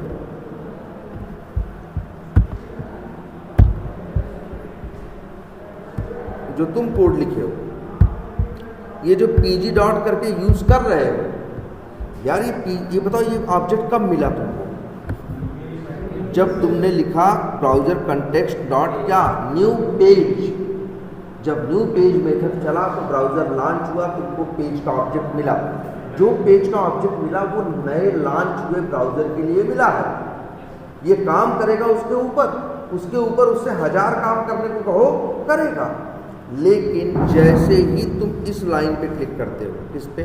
जो तुम कोड लिखे हो, ये जो pg डॉट करके यूज कर रहे हो यार, ये बताओ ये ऑब्जेक्ट कब मिला तुमको? जब तुमने लिखा ब्राउजर कंटेक्स्ट डॉट क्या, न्यू पेज। जब न्यू पेज मेथड चला तो ब्राउजर लॉन्च हुआ, तुमको पेज का ऑब्जेक्ट मिला। जो पेज का ऑब्जेक्ट मिला वो नए लॉन्च हुए ब्राउजर के लिए मिला है। ये काम करेगा उसके ऊपर उससे 1000 काम करने को कहो, करेगा। लेकिन जैसे ही तुम इस लाइन पे क्लिक करते हो, किस पे,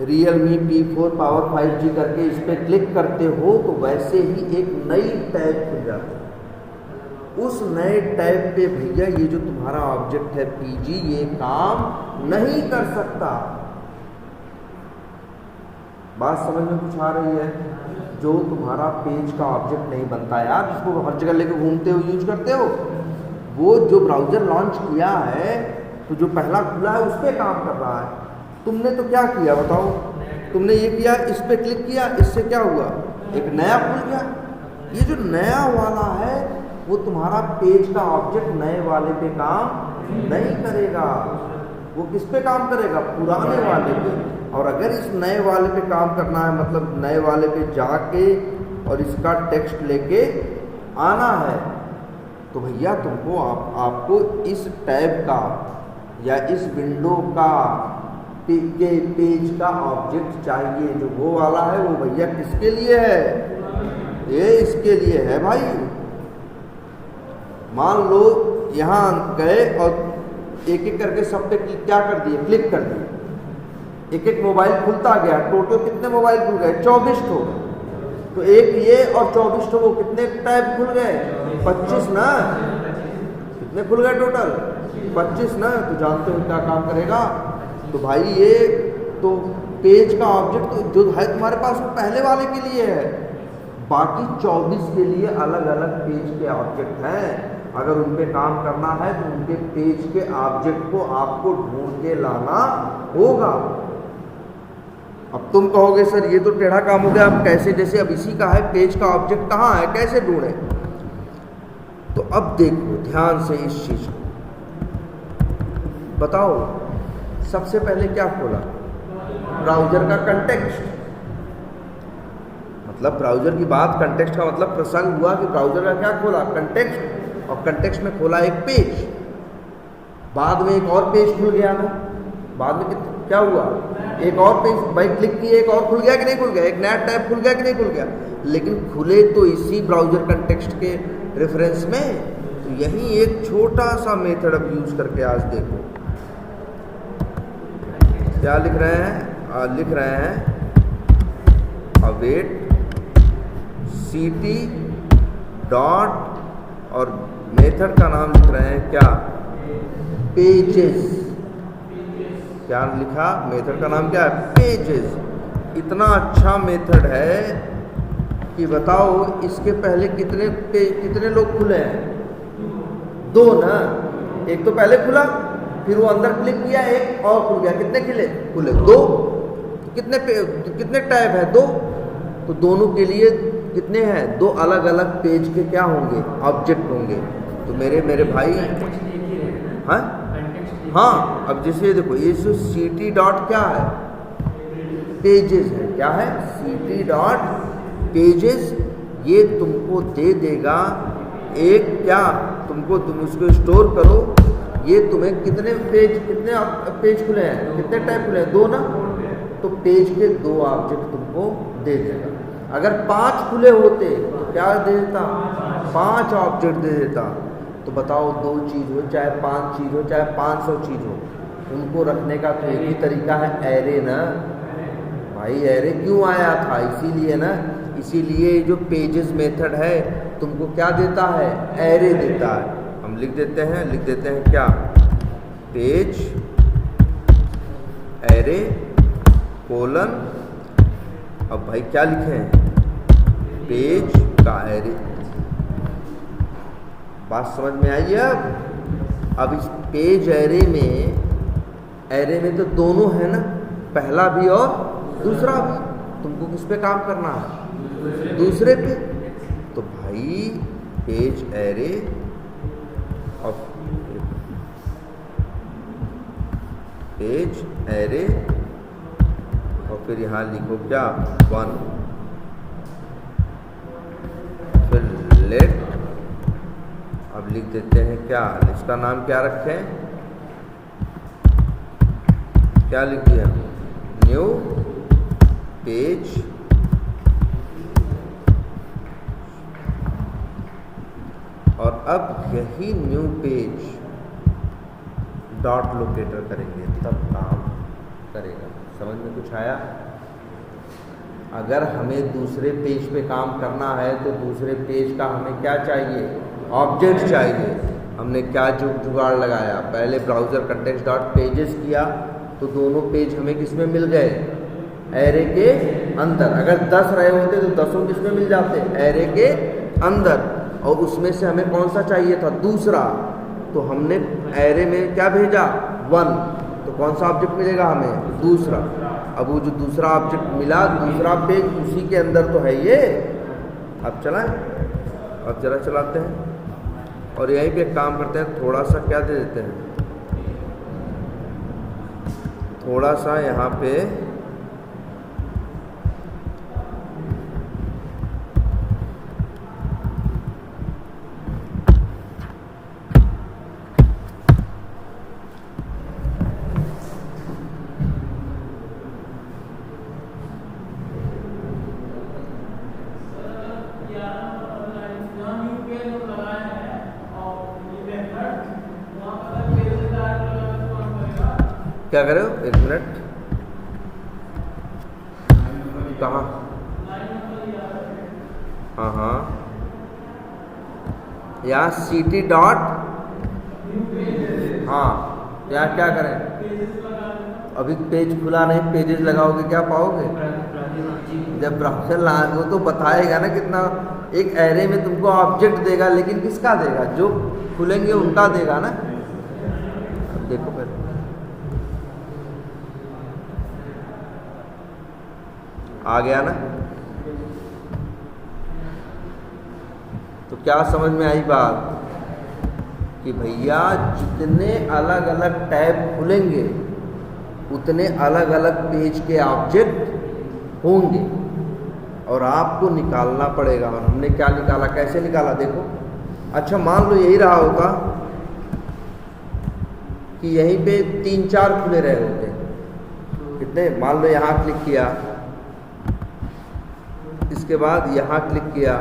Realme P4 पावर 5G करके इस पे क्लिक करते हो, तो वैसे ही एक नई टैब खुल जाती है। उस नए टैब पे भैया ये जो तुम्हारा ऑब्जेक्ट है PG, ये काम नहीं कर सकता। बात समझ में कुछ आ रही है? जो तुम्हारा पेज का ऑब्जेक्ट नहीं बनता यार, जिसको हर जगह लेके घूमते हो, यूज करते हो, वो जो ब्राउजर लॉन्च किया है तो जो पहला खुला है उस पर काम कर रहा है। तुमने तो क्या किया बताओ? तुमने ये किया, इस पे क्लिक किया, इससे क्या हुआ, एक नया खुल गया। ये जो नया वाला है वो तुम्हारा पेज का ऑब्जेक्ट नए वाले पे काम नहीं करेगा, वो किस पे काम करेगा, पुराने वाले पे। और अगर इस नए वाले पे काम करना है, मतलब नए वाले पे जाके और इसका टेक्स्ट लेके आना है, तो भैया तुमको आपको इस टैब का या इस विंडो का पेज का ऑब्जेक्ट चाहिए। जो वो वाला है वो भैया किसके लिए है? ये इसके लिए है भाई। मान लो यहाँ गए और एक एक करके सब पे क्या कर दिए, क्लिक कर दिए, एक एक मोबाइल खुलता गया। टोटल कितने मोबाइल खुल गए? 24 ठो। तो एक ये और 24 ठो वो कितने टैब खुल गए? 25 ना। कितने खुल गए टोटल? 25 ना। तो जानते हो क्या काम करेगा? तो भाई ये तो पेज का ऑब्जेक्ट जो है तुम्हारे पास वो पहले वाले के लिए है, बाकी 24 के लिए अलग अलग पेज के ऑब्जेक्ट हैं। अगर उन पे काम करना है तो उनके पेज के ऑब्जेक्ट को आपको ढूंढ के लाना होगा। अब तुम कहोगे सर ये तो टेढ़ा काम हो गया, अब कैसे? जैसे अब इसी का है, पेज का ऑब्जेक्ट कहाँ है, कैसे ढूंढे? तो अब देखो ध्यान से इस चीज को, बताओ सबसे पहले क्या खोला? ब्राउजर का कंटेक्स्ट। मतलब ब्राउजर की बात, कंटेक्स्ट का मतलब प्रसंग हुआ कि ब्राउजर का क्या खोला? कंटेक्स्ट। और कंटेक्स्ट में खोला एक पेज, बाद में एक और पेज खुल गया ना। बाद में क्या हुआ? एक और पेज, भाई क्लिक किए, एक और खुल गया कि नहीं खुल गया? एक नया टैब खुल गया कि नहीं खुल गया? लेकिन खुले तो इसी ब्राउजर कंटेक्स्ट के रेफरेंस में। तो यही एक छोटा सा मेथड अब यूज करके आज देखो क्या लिख रहे हैं। लिख रहे हैं अवेट cd डॉट और मेथड का नाम लिख रहे हैं क्या, पेजेस। क्या लिखा, मेथड का नाम क्या है, पेजेस। इतना अच्छा मेथड है कि बताओ इसके पहले कितने लोग खुले हैं, 2 ना। एक तो पहले खुला, फिर वो अंदर क्लिक किया, एक और खुल गया, कितने खुले 2। कितने टैब है, 2। तो दोनों के लिए कितने हैं, 2 अलग अलग पेज के क्या होंगे, ऑब्जेक्ट होंगे। तो मेरे भाई, हाँ अब जैसे देखो ये जो cd डॉट क्या है, पेजेस है। क्या है, cd डॉट पेजेस। ये तुमको दे देगा एक क्या, तुम उसको स्टोर करो, ये तुम्हें कितने पेज खुले हैं, कितने टाइप खुले हैं, 2 ना। तो पेज के 2 ऑब्जेक्ट तुमको दे देगा। अगर 5 खुले होते तो क्या दे देता, 5 ऑब्जेक्ट दे देता। तो बताओ 2 चीज़ हो, चाहे 5 चीज़ हो, चाहे 500 चीज़ हो, उनको रखने का तो एक ही तरीका है, एरे ना भाई। एरे क्यों आया था, इसीलिए ना, इसीलिए जो पेजेस मेथड है तुमको क्या देता है, एरे देता है। हम लिख देते हैं क्या, पेज एरे कोलन। अब भाई क्या लिखें, पेज का एरे। बात समझ में आई है। अब इस पेज एरे में तो दोनों है ना, पहला भी और दूसरा भी। तुमको किस पे काम करना है, दूसरे पे। तो भाई पेज एरे और पेज एरे और फिर यहाँ लिखो क्या, 1। फिर लेट, अब लिख देते हैं क्या, इसका नाम क्या रखें, क्या लिख दिया, न्यू पेज। और अब यही न्यू पेज डॉट लोकेटर करेंगे तब काम करेगा। समझ में कुछ आया। अगर हमें दूसरे पेज पे काम करना है तो दूसरे पेज का हमें क्या चाहिए, ऑब्जेक्ट चाहिए। हमने क्या जुगाड़ लगाया, पहले ब्राउज़र कंटेंट्स डॉट पेजेस किया तो दोनों पेज हमें किस में मिल गए, एरे के अंदर। अगर 10 रहे होते तो 10 किस में मिल जाते, एरे के अंदर। और उसमें से हमें कौन सा चाहिए था, दूसरा। तो हमने एरे में क्या भेजा, 1। तो कौन सा ऑब्जेक्ट मिलेगा हमें, दूसरा। अब वो जो दूसरा ऑब्जेक्ट मिला, दूसरा पेज उसी के अंदर तो है ये। अब चलाएं, अब जरा चलाते हैं और यहीं पे काम करते हैं। थोड़ा सा क्या दे देते हैं, थोड़ा सा यहाँ पे क्या करो, 1 मिनट, कहाँ, हाँ यहाँ cd डॉट, हाँ यहाँ क्या करें, अभी पेज खुला नहीं, पेजेस लगाओगे क्या पाओगे, जब ब्राउज़र लगाओगे तो बताएगा ना कितना। एक एरे में तुमको ऑब्जेक्ट देगा, लेकिन किसका देगा, जो खुलेंगे उनका देगा ना। अब देखो फिर आ गया ना। तो क्या समझ में आई बात कि भैया जितने अलग अलग टैब खुलेंगे उतने अलग अलग पेज के ऑब्जेक्ट होंगे और आपको निकालना पड़ेगा। और हमने क्या निकाला, कैसे निकाला देखो। अच्छा मान लो यही रहा होता कि यहीं पे 3-4 खुले रहे होते, कितने, मान लो यहाँ क्लिक किया, इसके बाद यहाँ क्लिक किया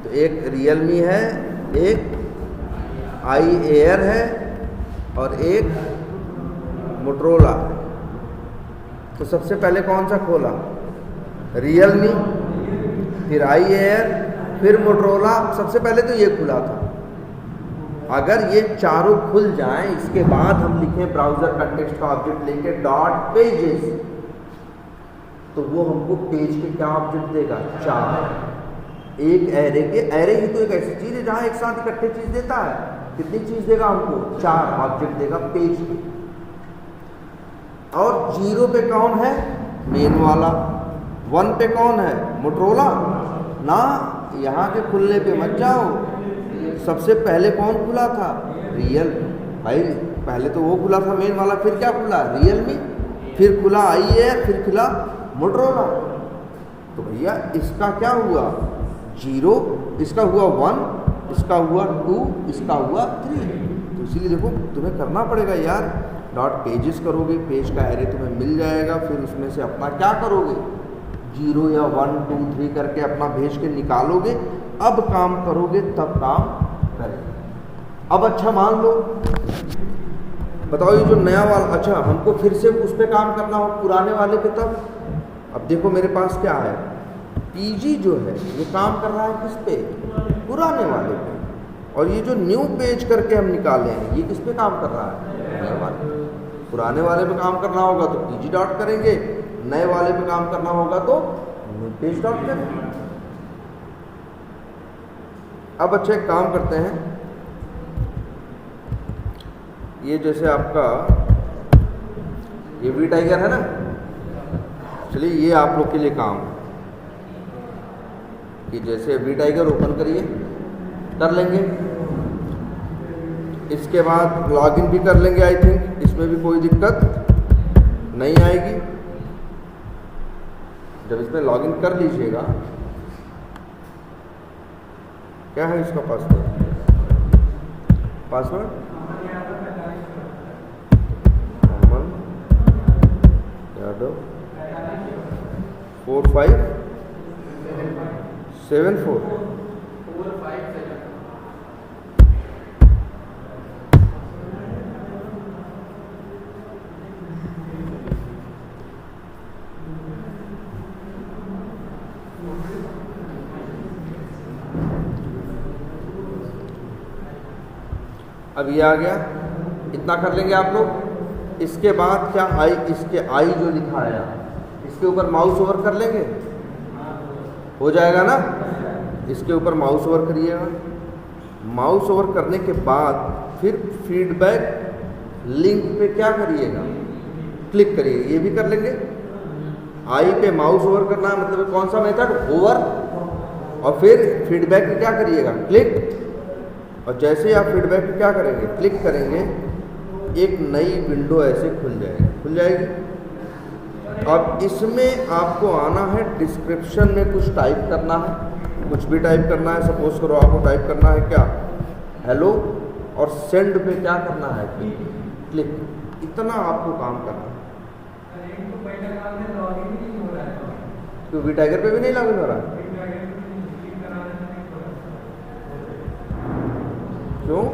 तो एक रियलमी है, एक आई एयर है और एक मोटरोला है। तो सबसे पहले कौन सा खोला, रियलमी, फिर आई एयर, फिर मोटरोला। सबसे पहले तो ये खुला था। अगर ये चारों खुल जाएं, इसके बाद हम लिखें ब्राउज़र कंटेक्स्ट का ऑब्जेक्ट लेके डॉट पेजेस, तो वो हमको पेज के क्या ऑब्जेक्ट देगा? 4। एक एरे के, एरे ही तो एक ऐसी चीज़ है जहाँ एक साथ इकट्ठे चीज़ देता है। कितनी चीज़ देगा हमको? 4 ऑब्जेक्ट देगा पेज के। और 0 पे कौन है? मेन वाला। 1 पे कौन है? मोटरोला ना। यहाँ के खुलने पे मत जाओ। सबसे पहले कौन खुला था? रियल। भाई पहले तो वो खुला था मेन वाला, फिर क्या खुला? रियलमी, फिर खुला आई एयर, फिर खुला मोटरोला। तो भैया इसका क्या हुआ? 0, इसका हुआ 1, इसका हुआ 2, इसका हुआ 3। तो इसीलिए देखो तुम्हें करना पड़ेगा यार, डॉट पेजेस करोगे, पेज का एरे तुम्हें मिल जाएगा, फिर उसमें से अपना क्या करोगे? 0 या 1 2 3 करके अपना भेज के निकालोगे। अब काम करोगे तब काम करेंगे। अब अच्छा मान लो, बताओ ये जो नया वाला, अच्छा हमको फिर से उस पर काम करना हो पुराने वाले पे, तब अब देखो मेरे पास क्या है, पीजी जो है ये काम कर रहा है किस पे? पुराने वाले पे। और ये जो न्यू पेज करके हम निकाले हैं, ये किस पे काम कर रहा है? नए वाले। पुराने वाले पे काम करना होगा तो पीजी डॉट करेंगे, नए वाले पे काम करना होगा तो न्यू पेज डॉट करेंगे। अब अच्छा एक काम करते हैं, ये जैसे आपका ये वी टाइगर है ना, चलिए ये आप लोग के लिए काम कि जैसे वी टाइगर ओपन करिए, कर लेंगे। इसके बाद लॉगिन भी कर लेंगे। आई थिंक इसमें भी कोई दिक्कत नहीं आएगी। जब इसमें लॉगिन कर लीजिएगा, क्या है इसका पासवर्ड? पासवर्ड अमन यादव 4574। अब ये आ गया, इतना कर लेंगे आप लोग। इसके बाद क्या आई, इसके आई जो लिखा है इसके ऊपर माउस ओवर कर लेंगे, हो जाएगा ना। इसके ऊपर माउस ओवर करिएगा। माउस ओवर करने के बाद फिर फीडबैक लिंक पे क्या करिएगा? क्लिक करिएगा। ये भी कर लेंगे। आई पे माउस ओवर करना है, मतलब कौन सा मेथड? ओवर। और फिर फीडबैक पे क्या करिएगा? क्लिक। और जैसे ही आप फीडबैक पे क्या करेंगे? क्लिक करेंगे, एक नई विंडो ऐसे खुल जाएगी। अब इसमें आपको आना है, डिस्क्रिप्शन में कुछ टाइप करना है, कुछ भी टाइप करना है। सपोज करो आपको टाइप करना है क्या? हेलो। और सेंड पे क्या करना है? क्लिक। इतना आपको काम करना है। तो वी टाइगर पे भी नहीं लॉगिन हो रहा है? क्यों?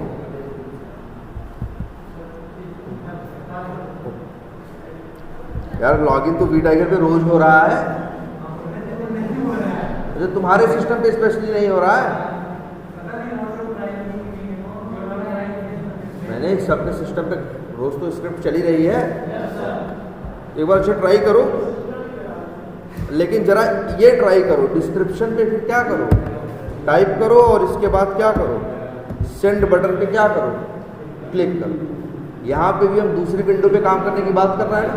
यार लॉगिन तो वी टाइगर पे रोज हो रहा है, जो तुम्हारे सिस्टम पे स्पेशली नहीं हो रहा है। नहीं, सबके सिस्टम पे रोज तो स्क्रिप्ट चली रही है। एक बार अच्छा ट्राई करो, लेकिन जरा ये ट्राई करो, डिस्क्रिप्शन पे फिर क्या करो? टाइप करो और इसके बाद क्या करो? सेंड बटन पे क्या करो? क्लिक करो। यहाँ पे भी हम दूसरी विंडो पे काम करने की बात कर रहे हैं ना।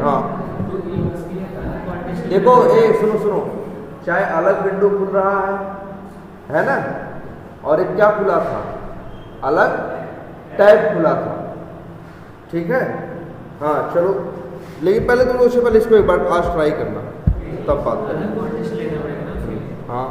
हाँ देखो, सुनो, चाहे अलग विंडो खुल रहा है ना, और एक क्या खुला था? अलग टैब खुला था। ठीक है, हाँ चलो, लेकिन पहले तुम लोग से पहले इसको एक बार आज ट्राई करना, तब बात करें। हाँ